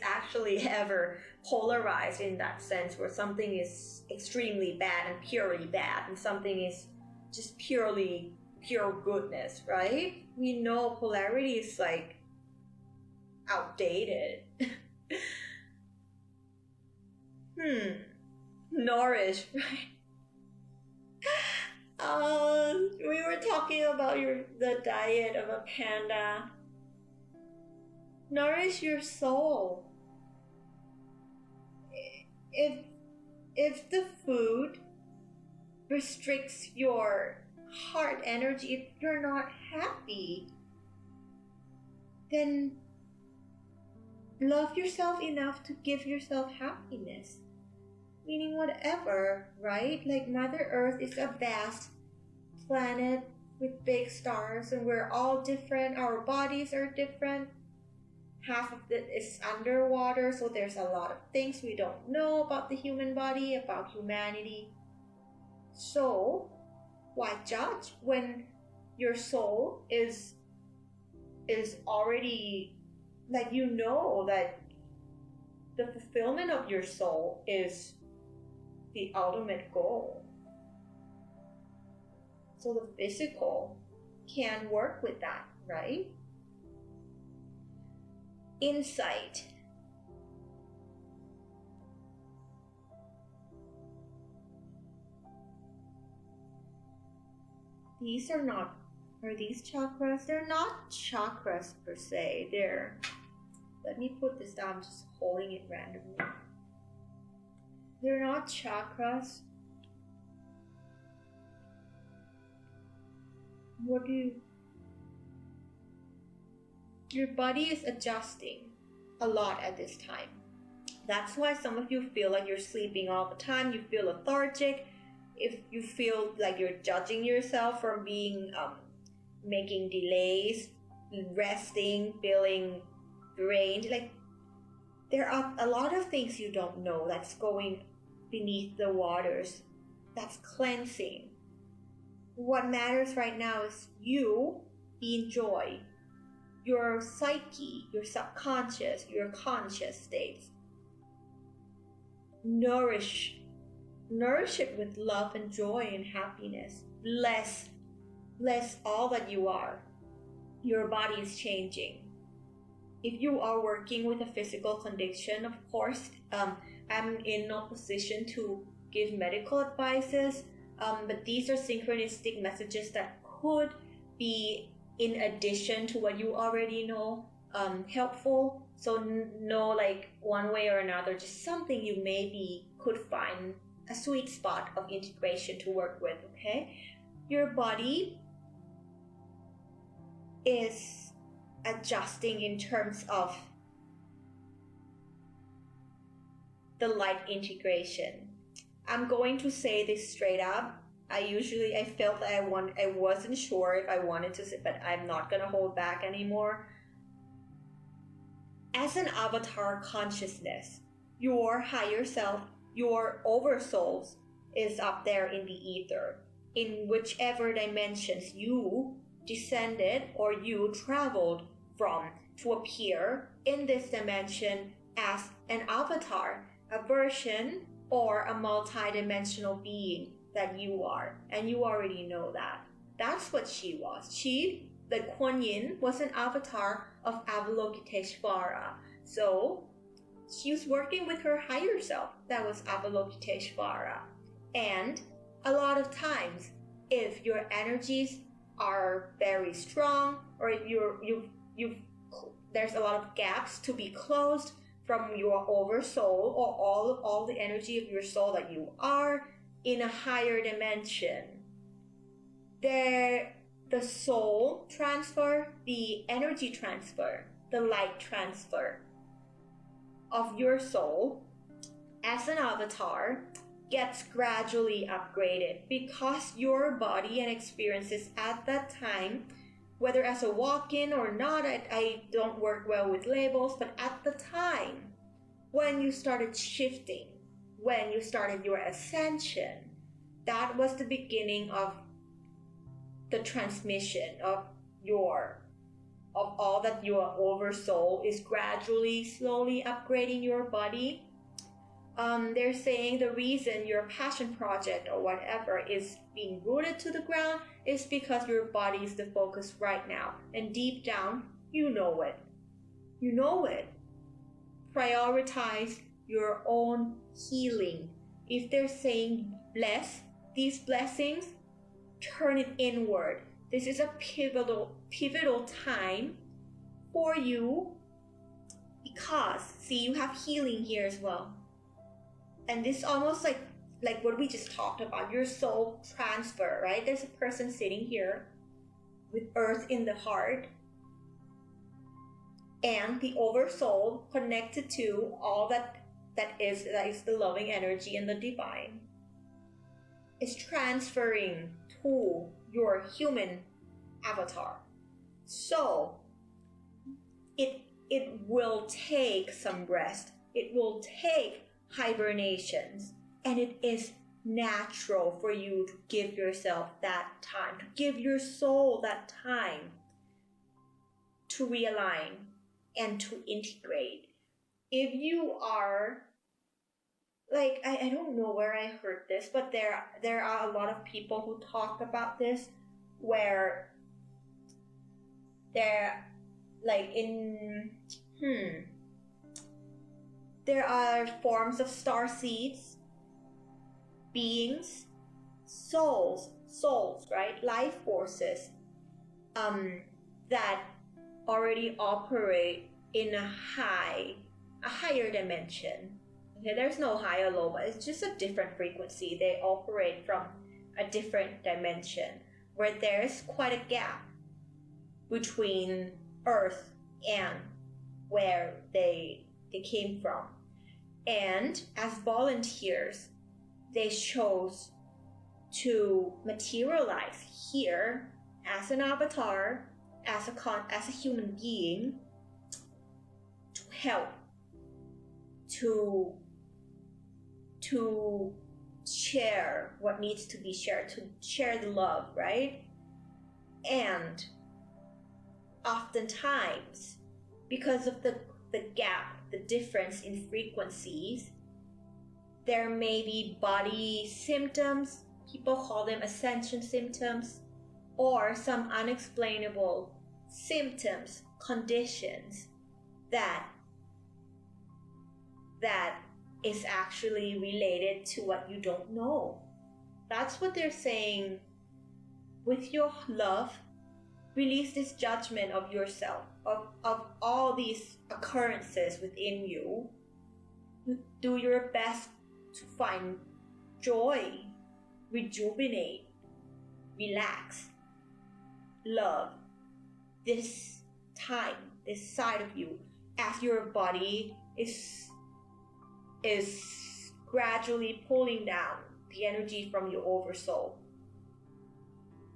actually ever polarized in that sense, where something is extremely bad and purely bad, and something is just pure goodness, right? We know polarity is like outdated. Nourish, right? We were talking about the diet of a panda. Nourish your soul. If the food restricts your heart energy, if you're not happy, then love yourself enough to give yourself happiness. Meaning whatever, right? Like Mother Earth is a vast planet with big stars, and we're all different. Our bodies are different. Half of it is underwater, so there's a lot of things we don't know about the human body, about humanity. So why judge when your soul is already, like, you know that the fulfillment of your soul is the ultimate goal. So the physical can work with that, right? Insight. These chakras, they're not chakras per se. Let me put this down, I'm just holding it randomly. They're not chakras. Your body is adjusting a lot at this time. That's why some of you feel like you're sleeping all the time, you feel lethargic, if you feel like you're judging yourself for being making delays, resting, feeling drained, like there are a lot of things you don't know that's going beneath the waters, that's cleansing. What matters right now is you enjoy your psyche, your subconscious, your conscious states. Nourish it with love and joy and happiness. Bless all that you are. Your body is changing. If you are working with a physical condition, of course, I'm in no position to give medical advices, but these are synchronistic messages that could be, in addition to what you already know, helpful. So no, like one way or another, just something you maybe could find a sweet spot of integration to work with, okay? Your body is adjusting in terms of the light integration. I'm going to say this straight up. I felt that I wasn't sure if I wanted to say, but I'm not gonna hold back anymore. As an avatar consciousness, your higher self, your oversouls is up there in the ether, in whichever dimensions you descended or you traveled from to appear in this dimension as an avatar, a version or a multi-dimensional being that you are, and you already know that. That's what she was. She, the Kuan Yin, was an avatar of Avalokiteshvara. So she was working with her higher self, that was Avalokiteshvara. And a lot of times, if your energies are very strong, or if there's a lot of gaps to be closed from your oversoul or all the energy of your soul that you are in a higher dimension, the soul transfer, the energy transfer, the light transfer of your soul as an avatar gets gradually upgraded, because your body and experiences at that time, whether as a walk-in or not, I don't work well with labels, but at the time when you started shifting, when you started your ascension, that was the beginning of the transmission of all that your oversoul is gradually, slowly upgrading your body. They're saying the reason your passion project or whatever is being rooted to the ground is because your body is the focus right now. And deep down, you know it. You know it. Prioritize your own healing. If they're saying bless, these blessings, turn it inward. This is a pivotal time for you, because, see, you have healing here as well. And this almost like what we just talked about, your soul transfer, right? There's a person sitting here with earth in the heart, and the oversoul connected to all that is the loving energy and the divine, is transferring to your human avatar. So it will take some rest. It will take hibernations, and it is natural for you to give yourself that time, to give your soul that time to realign and to integrate. If you are like, I don't know where I heard this, but there are a lot of people who talk about this, where they're like there are forms of star seeds, beings, souls, right? Life forces that already operate in a higher dimension. Okay, there's no high or low, but it's just a different frequency. They operate from a different dimension, where there's quite a gap between Earth and where they came from. And as volunteers, they chose to materialize here as an avatar, as a human being, to help, to share what needs to be shared, to share the love, right? And oftentimes, because of the gap, the difference in frequencies, there may be body symptoms, people call them ascension symptoms, or some unexplainable symptoms, conditions that is actually related to what you don't know. That's what they're saying. With your love, release this judgment of yourself, of all these occurrences within you. Do your best to find joy, rejuvenate, relax, love this time, this side of you, as your body is gradually pulling down the energy from your oversoul.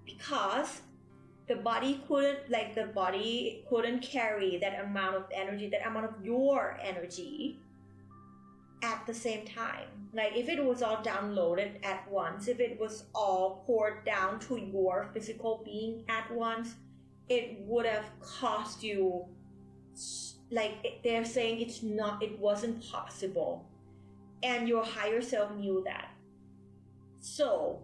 Because the body couldn't carry that amount of energy, that amount of your energy at the same time. Like if it was all downloaded at once, if it was all poured down to your physical being at once, it would have cost you, they're saying it wasn't possible. And your higher self knew that. So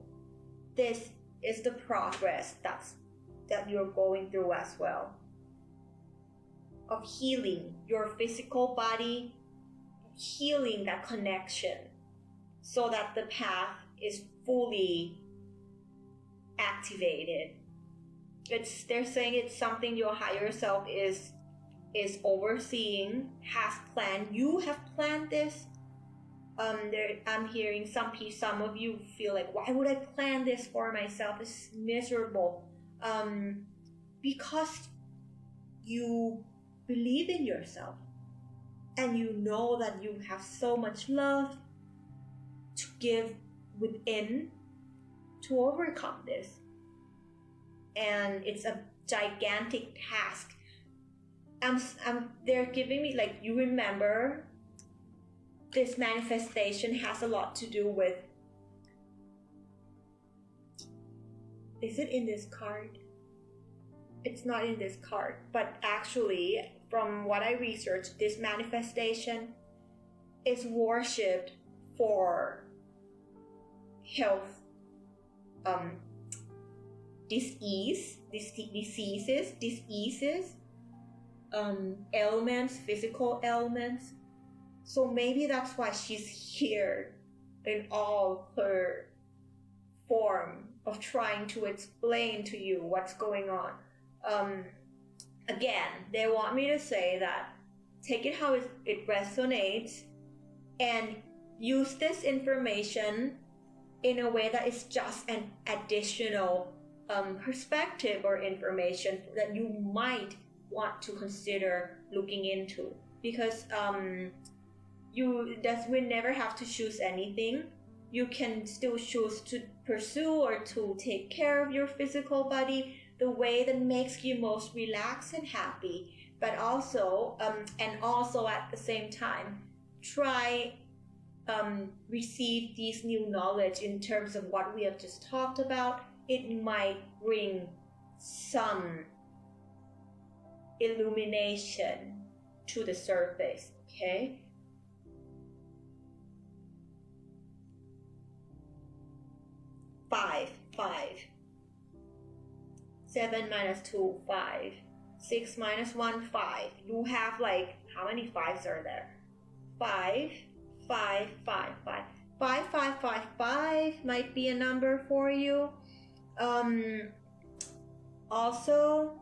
this is the progress that you're going through as well, of healing your physical body, healing that connection, so that the path is fully activated. They're saying it's something your higher self is overseeing, has planned. You have planned this. I'm hearing some of you feel like, why would I plan this for myself? It's miserable. Because you believe in yourself and you know that you have so much love to give within to overcome this. And it's a gigantic task. They're giving me, like, you remember, this manifestation has a lot to do with, is it in this card? It's not in this card, but actually, from what I researched, this manifestation is worshipped for health, diseases, ailments, physical ailments. So maybe that's why she's here in all her form of trying to explain to you what's going on. Again, they want me to say that take it how it resonates and use this information in a way that is just an additional perspective or information that you might want to consider looking into. Because we never have to choose anything. You can still choose to pursue or to take care of your physical body the way that makes you most relaxed and happy, but also and also at the same time try receive these new knowledge in terms of what we have just talked about. It might bring some illumination to the surface, okay? Five. 7 minus 2, 5. 6 minus 1, 5. You have, like, how many fives are there? 5, 5, 5, 5. 5, 5, 5, 5 might be a number for you. Also,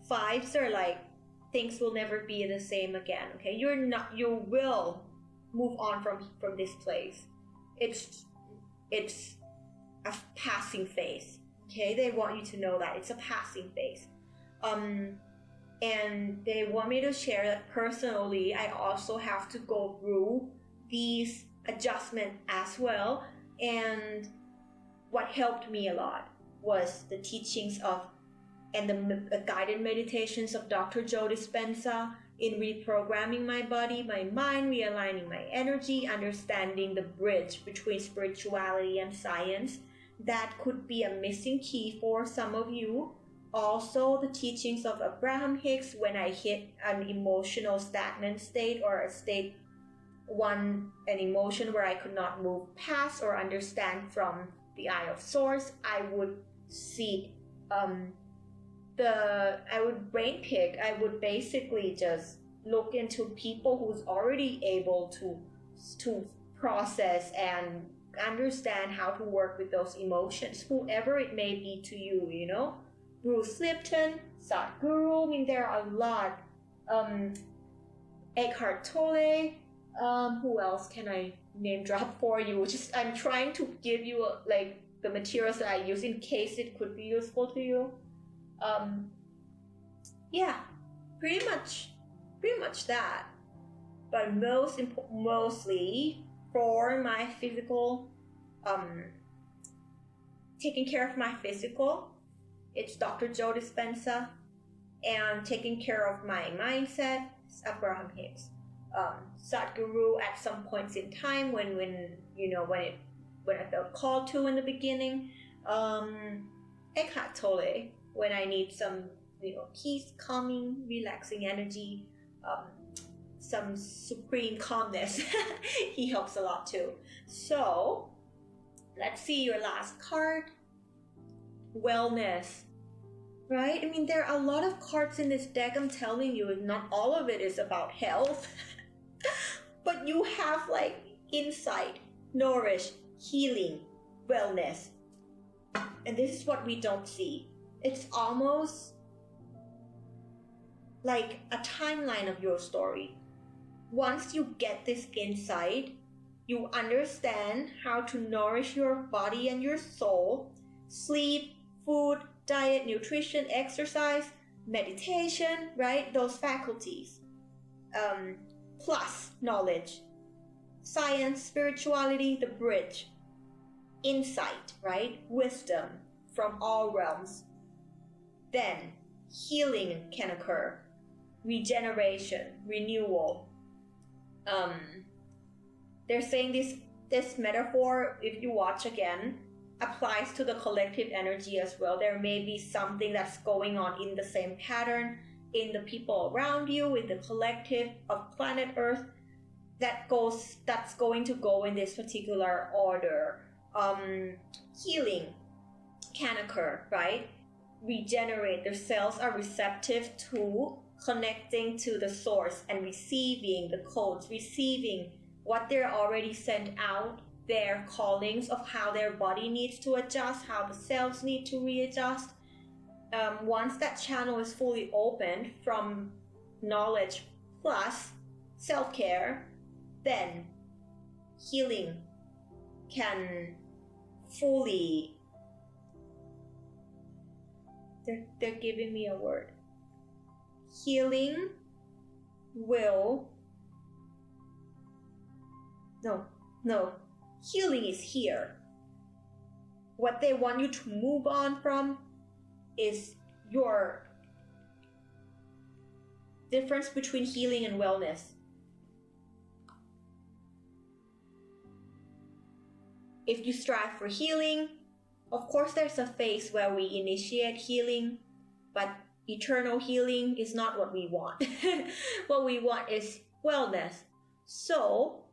fives are like, things will never be the same again, okay? You will move on from this place. It's a passing phase, okay? They want you to know that it's a passing phase. And they want me to share that personally, I also have to go through these adjustments as well. And what helped me a lot was the teachings of and the guided meditations of Dr. Joe Dispenza in reprogramming my body, my mind, realigning my energy, understanding the bridge between spirituality and science. That could be a missing key for some of you. Also, the teachings of Abraham Hicks when I hit an emotional stagnant state or a state an emotion where I could not move past or understand from the eye of source, I would seek I would brain pick. I would basically just look into people who's already able to process and understand how to work with those emotions, whoever it may be to you, you know. Bruce Lipton, Sadhguru, I mean there are a lot. Eckhart Tolle, who else can I name drop for you? Just I'm trying to give you like the materials that I use in case it could be useful to you. Yeah, pretty much that. But mostly for my physical, taking care of my physical, it's Dr. Joe Dispenza, and taking care of my mindset, it's Abraham Hicks. Sadhguru at some points in time when I felt called to in the beginning. Eckhart Tolle when I need some peace, calming, relaxing energy, some supreme calmness. He helps a lot too. So let's see your last card. Wellness. Right? I mean, there are a lot of cards in this deck, I'm telling you, not all of it is about health. But you have like insight, nourish, healing, wellness. And this is what we don't see. It's almost like a timeline of your story. Once you get this insight, you understand how to nourish your body and your soul, sleep, food, diet, nutrition, exercise, meditation, right? Those faculties. Plus knowledge, science, spirituality, the bridge, insight, right? Wisdom from all realms. Then healing can occur, regeneration, renewal. They're saying this metaphor, if you watch again, applies to the collective energy as well. There may be something that's going on in the same pattern in the people around you, in the collective of planet Earth, that's going to go in this particular order. Healing can occur, right? Regenerate. Their cells are receptive to connecting to the source and receiving the codes, receiving what they're already sent out, their callings of how their body needs to adjust, how the cells need to readjust. Once that channel is fully opened from knowledge plus self-care, then healing can fully... They're giving me a word. Healing will... No. Healing is here. What they want you to move on from is your difference between healing and wellness. If you strive for healing, of course there's a phase where we initiate healing, but eternal healing is not what we want. What we want is wellness. So,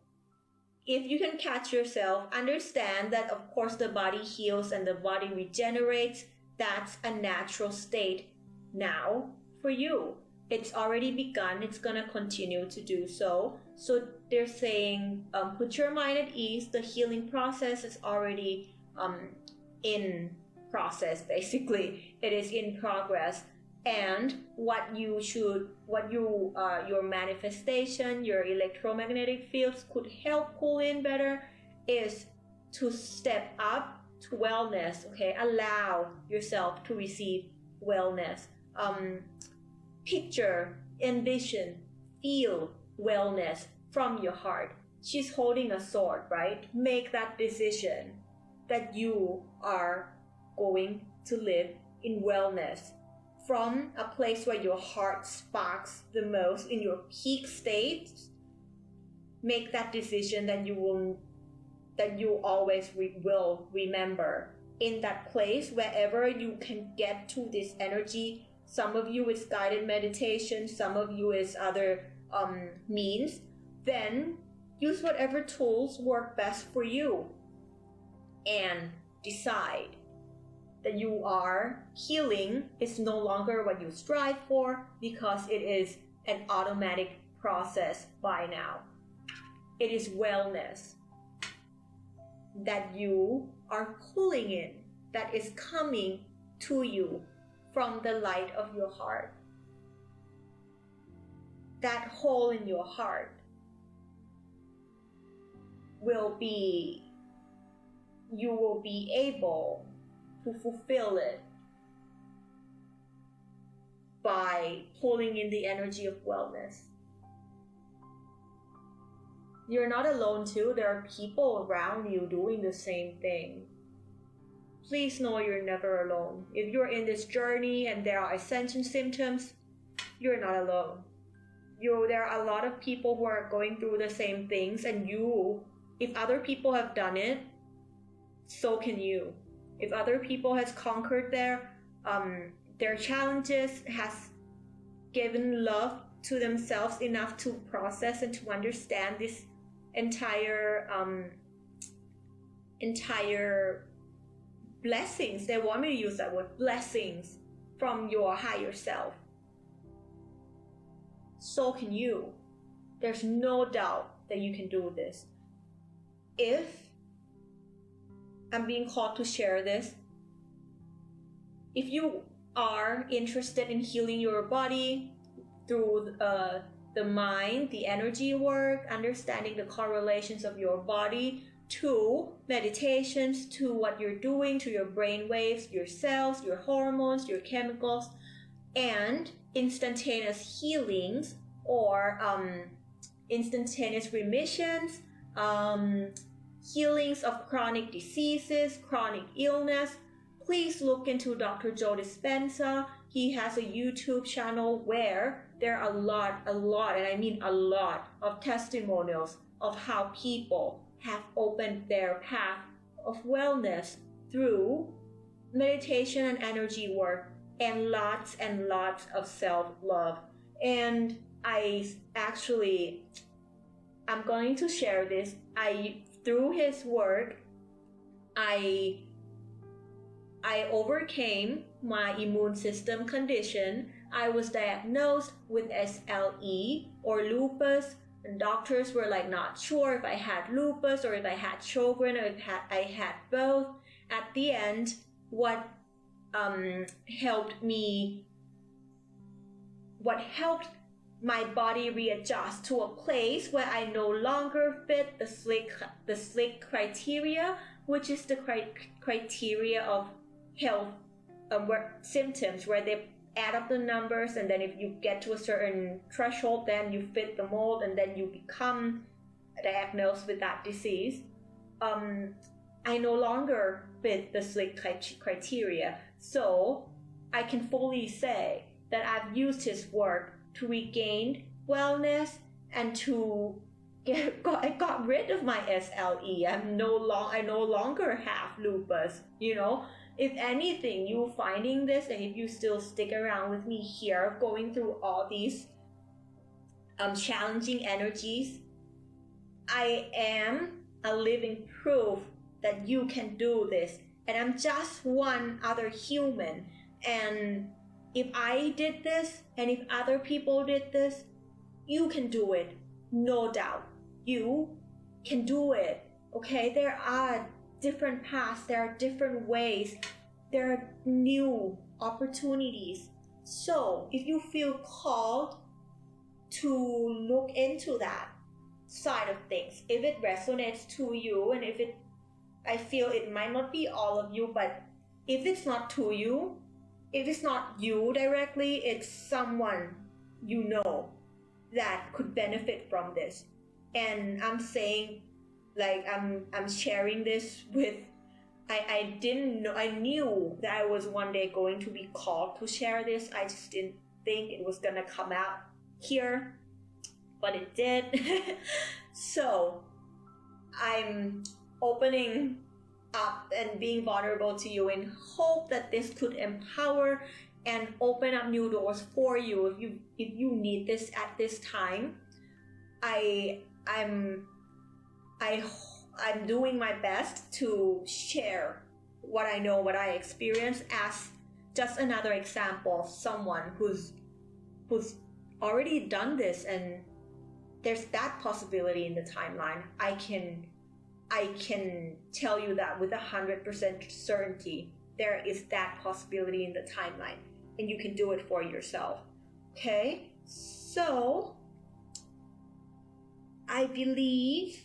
if you can catch yourself, understand that of course the body heals and the body regenerates. That's a natural state now for you. It's already begun. It's going to continue to do so. So they're saying, put your mind at ease. The healing process is already in process, basically. It is in progress. And your manifestation, your electromagnetic fields could help pull in better is to step up to wellness, okay? Allow yourself to receive wellness. Picture, envision, feel wellness from your heart. She's holding a sword, right? Make that decision. that you are going to live in wellness from a place where your heart sparks the most in your peak state. Make that decision that you always will remember. In that place, wherever you can get to this energy, some of you is guided meditation, some of you is other means, then use whatever tools work best for you and decide that you are healing is no longer what you strive for, because it is an automatic process by now. It is wellness that you are pulling in, that is coming to you from the light of your heart. That hole in your heart you will be able to fulfill it by pulling in the energy of wellness. You're not alone too. There are people around you doing the same thing. Please know you're never alone. If you're in this journey and there are ascension symptoms, you're not alone. There are a lot of people who are going through the same things, and if other people have done it, so can you. If other people has conquered their challenges, has given love to themselves enough to process and to understand this entire blessings, they want me to use that word, blessings from your higher self, so can you. There's no doubt that you can do this. If I'm being called to share this, if you are interested in healing your body through the mind, the energy work, understanding the correlations of your body to meditations, to what you're doing, to your brain waves, your cells, your hormones, your chemicals, and instantaneous healings or instantaneous remissions, healings of chronic diseases, chronic illness, please look into Dr. Joe Dispenza. He has a YouTube channel where there are a lot, and I mean a lot of testimonials of how people have opened their path of wellness through meditation and energy work and lots of self-love. And I'm going to share this. Through his work, I overcame my immune system condition. I was diagnosed with SLE or lupus, and doctors were not sure if I had lupus or if I had Sjogren or if I had both. At the end, what helped my body readjust to a place where I no longer fit the slick criteria, which is the criteria of health symptoms, where they add up the numbers, and then if you get to a certain threshold, then you fit the mold, and then you become diagnosed with that disease. I no longer fit the slick criteria, so I can fully say that I've used his work to regain wellness and to I got rid of my SLE. I no longer have lupus. If anything, you finding this, and if you still stick around with me here, going through all these challenging energies, I am a living proof that you can do this. And I'm just one other human. And if I did this, and if other people did this, you can do it. No doubt. You can do it. Okay? There are different paths. There are different ways. There are new opportunities. So if you feel called to look into that side of things, if it resonates to you, and I feel it might not be all of you, but if it's not to you, if it's not you directly, it's someone you know that could benefit from this. And I'm saying, I'm sharing this with I didn't know, I knew that I was one day going to be called to share this. I just didn't think it was gonna come out here, but it did. So I'm opening up and being vulnerable to you in hope that this could empower and open up new doors for you if you need this at this time. I'm doing my best to share what I know, what I experience, as just another example of someone who's already done this, and there's that possibility in the timeline. I can tell you that with 100% certainty, there is that possibility in the timeline, and you can do it for yourself. Okay, so I believe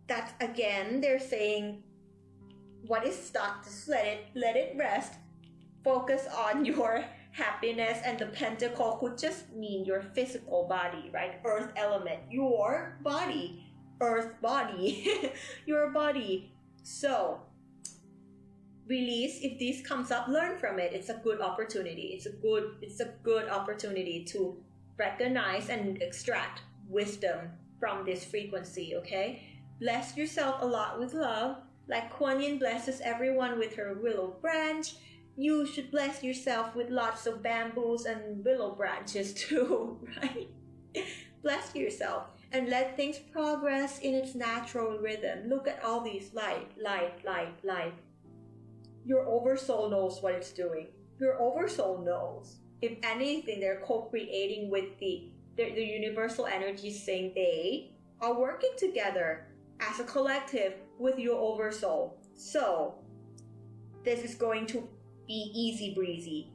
that again they're saying what is stuck, just let it rest. Focus on your happiness, and the pentacle could just mean your physical body, right? Earth element, your body, earth body, your body. So release. If this comes up, learn from it. It's a good opportunity. It's a good opportunity to recognize and extract wisdom from this frequency. Okay, bless yourself a lot with love, like Kuan Yin blesses everyone with her willow branch. You should bless yourself with lots of bamboos and willow branches too, right? Bless yourself and let things progress in its natural rhythm. Look at all these light. Your oversoul knows what it's doing. Your oversoul knows. If anything, they're co-creating with the universal energy, saying they are working together as a collective with your oversoul. So this is going to be easy breezy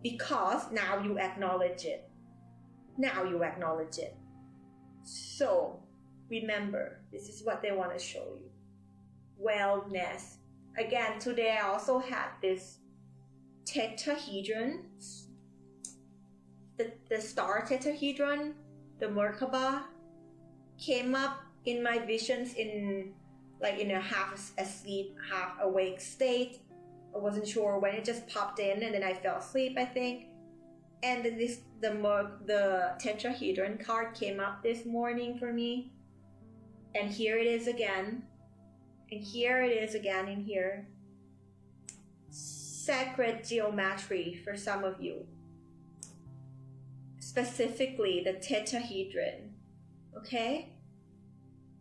because now you acknowledge it. So remember, this is what they want to show you. Wellness. Again, today I also had this tetrahedron, the star tetrahedron, the Merkaba, came up in my visions in a half asleep, half awake state. I wasn't sure when, it just popped in and then I fell asleep, I think. And then the tetrahedron card came up this morning for me. And here it is again. And here it is again in here. Sacred geometry for some of you. Specifically the tetrahedron. Okay?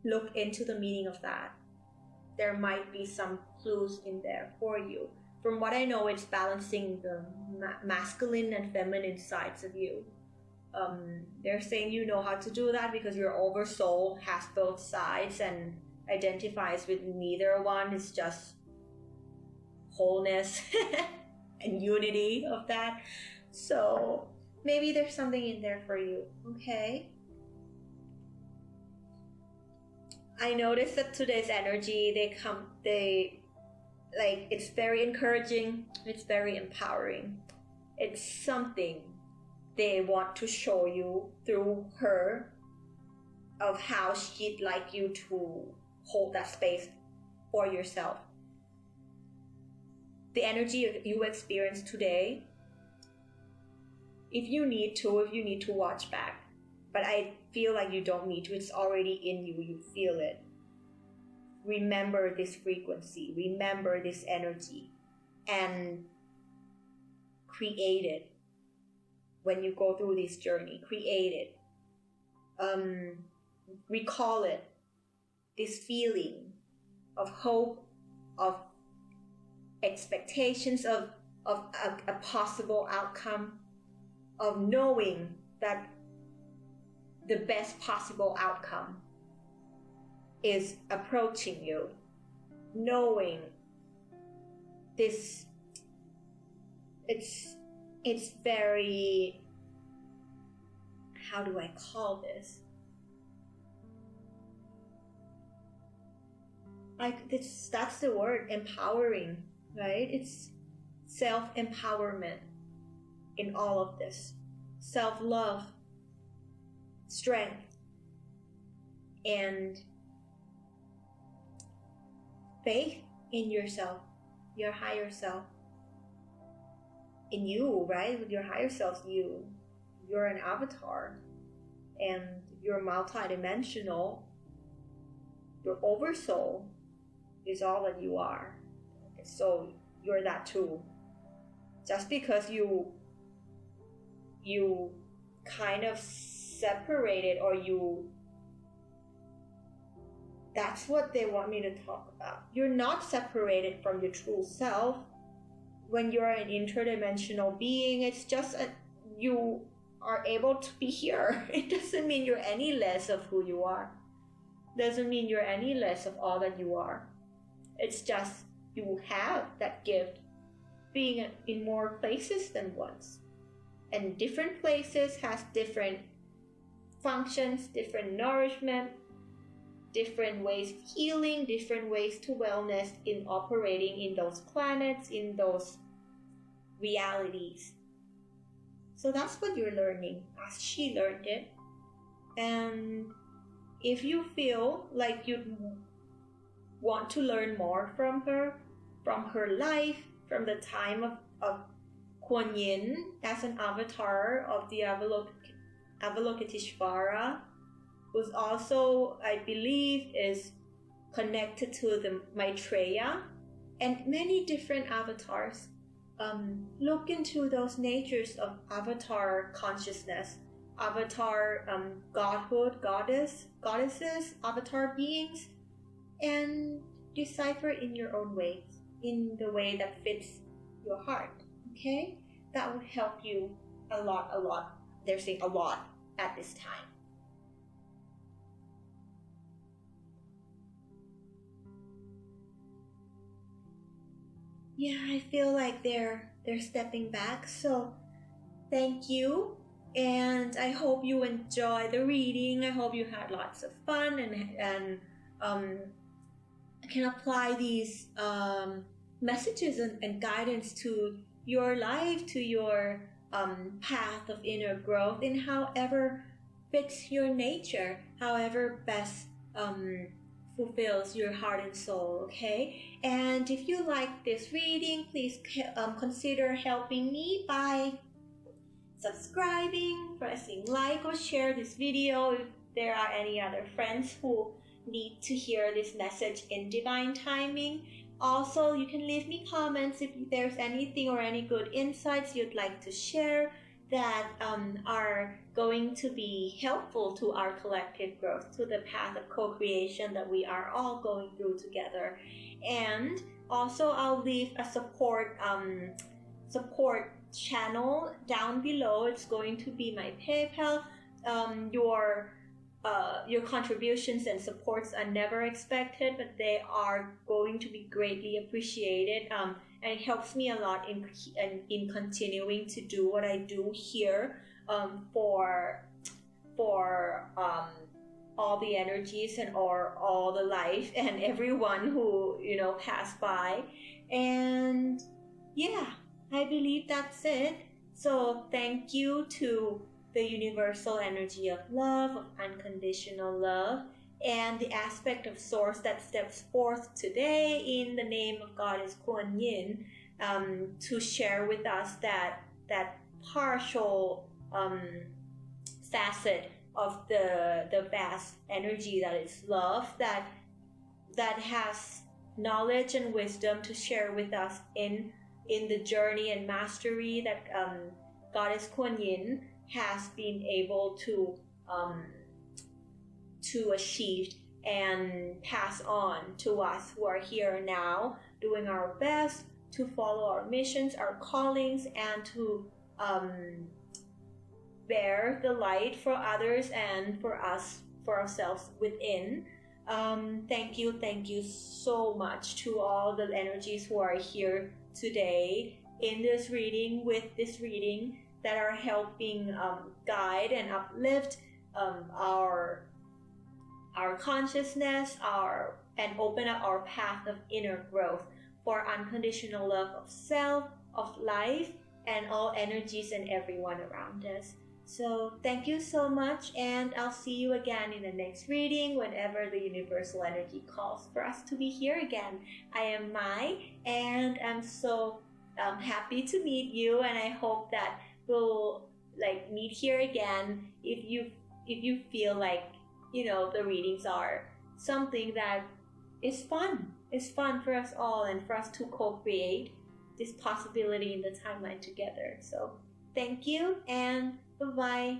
Look into the meaning of that. There might be some clues in there for you. From what I know, it's balancing the masculine and feminine sides of you. They're saying you know how to do that because your oversoul has both sides and identifies with neither one. It's just wholeness and unity of that. So maybe there's something in there for you. Okay? I noticed that today's energy, it's very encouraging, it's very empowering. It's something they want to show you through her of how she'd like you to hold that space for yourself. The energy you experience today, if you need to watch back, but I feel like you don't need to, it's already in you, you feel it. Remember this frequency, remember this energy, and create it when you go through this journey. Create it. Recall it. This feeling of hope, of expectations of a possible outcome, of knowing that the best possible outcome is approaching you, knowing this, it's very, how do I call this? That's the word, empowering, right? It's self-empowerment in all of this. Self-love, strength, and faith in yourself, your higher self, in you, right? With your higher self, you're an avatar, and you're multidimensional. Your oversoul is all that you are. So you're that too. Just because you kind of separated, or that's what they want me to talk about. You're not separated from your true self. When you're an interdimensional being, it's just you are able to be here. It doesn't mean you're any less of who you are. Doesn't mean you're any less of all that you are. It's just you have that gift, being in more places than once. And different places has different functions, different nourishment, different ways of healing, different ways to wellness in operating in those planets, in those realities. So that's what you're learning, as she learned it. And if you feel like you want to learn more from her life, from the time of Kuan Yin as an avatar of the Avalokiteshvara, who's also, I believe, is connected to the Maitreya, and many different avatars. Look into those natures of avatar consciousness, avatar godhood, goddesses, avatar beings, and decipher in your own ways, in the way that fits your heart. Okay? That will help you a lot. They're saying a lot at this time. Yeah, I feel like they're stepping back. So thank you, and I hope you enjoy the reading. I hope you had lots of fun and can apply these messages and guidance to your life, to your path of inner growth, in however fits your nature, however best fulfills your heart and soul. Okay, and if you like this reading, please consider helping me by subscribing, pressing like or share this video if there are any other friends who need to hear this message in divine timing. Also, you can leave me comments if there's anything or any good insights you'd like to share that are going to be helpful to our collective growth, to the path of co-creation that we are all going through together. And also, I'll leave a support channel down below. It's going to be my PayPal. Your contributions and supports are never expected, but they are going to be greatly appreciated. And it helps me a lot in continuing to do what I do here for all the energies and or all the life and everyone who passed by. And yeah, I believe that's it. So thank you to the universal energy of love, of unconditional love, and the aspect of source that steps forth today in the name of Goddess Kuan Yin to share with us that partial facet of the vast energy that is love, that has knowledge and wisdom to share with us in the journey and mastery that Goddess Kuan Yin has been able to achieve and pass on to us who are here now, doing our best to follow our missions, our callings, and to bear the light for others and for us, for ourselves within. Thank you so much to all the energies who are here today in this reading, with this reading, that are helping guide and uplift our consciousness, and open up our path of inner growth for unconditional love of self, of life, and all energies and everyone around us. So thank you so much, and I'll see you again in the next reading whenever the universal energy calls for us to be here again. I am Mai, and I'm so happy to meet you, and I hope that we'll meet here again if you feel like the readings are something that is fun. It's fun for us all and for us to co-create this possibility in the timeline together. So thank you and bye-bye.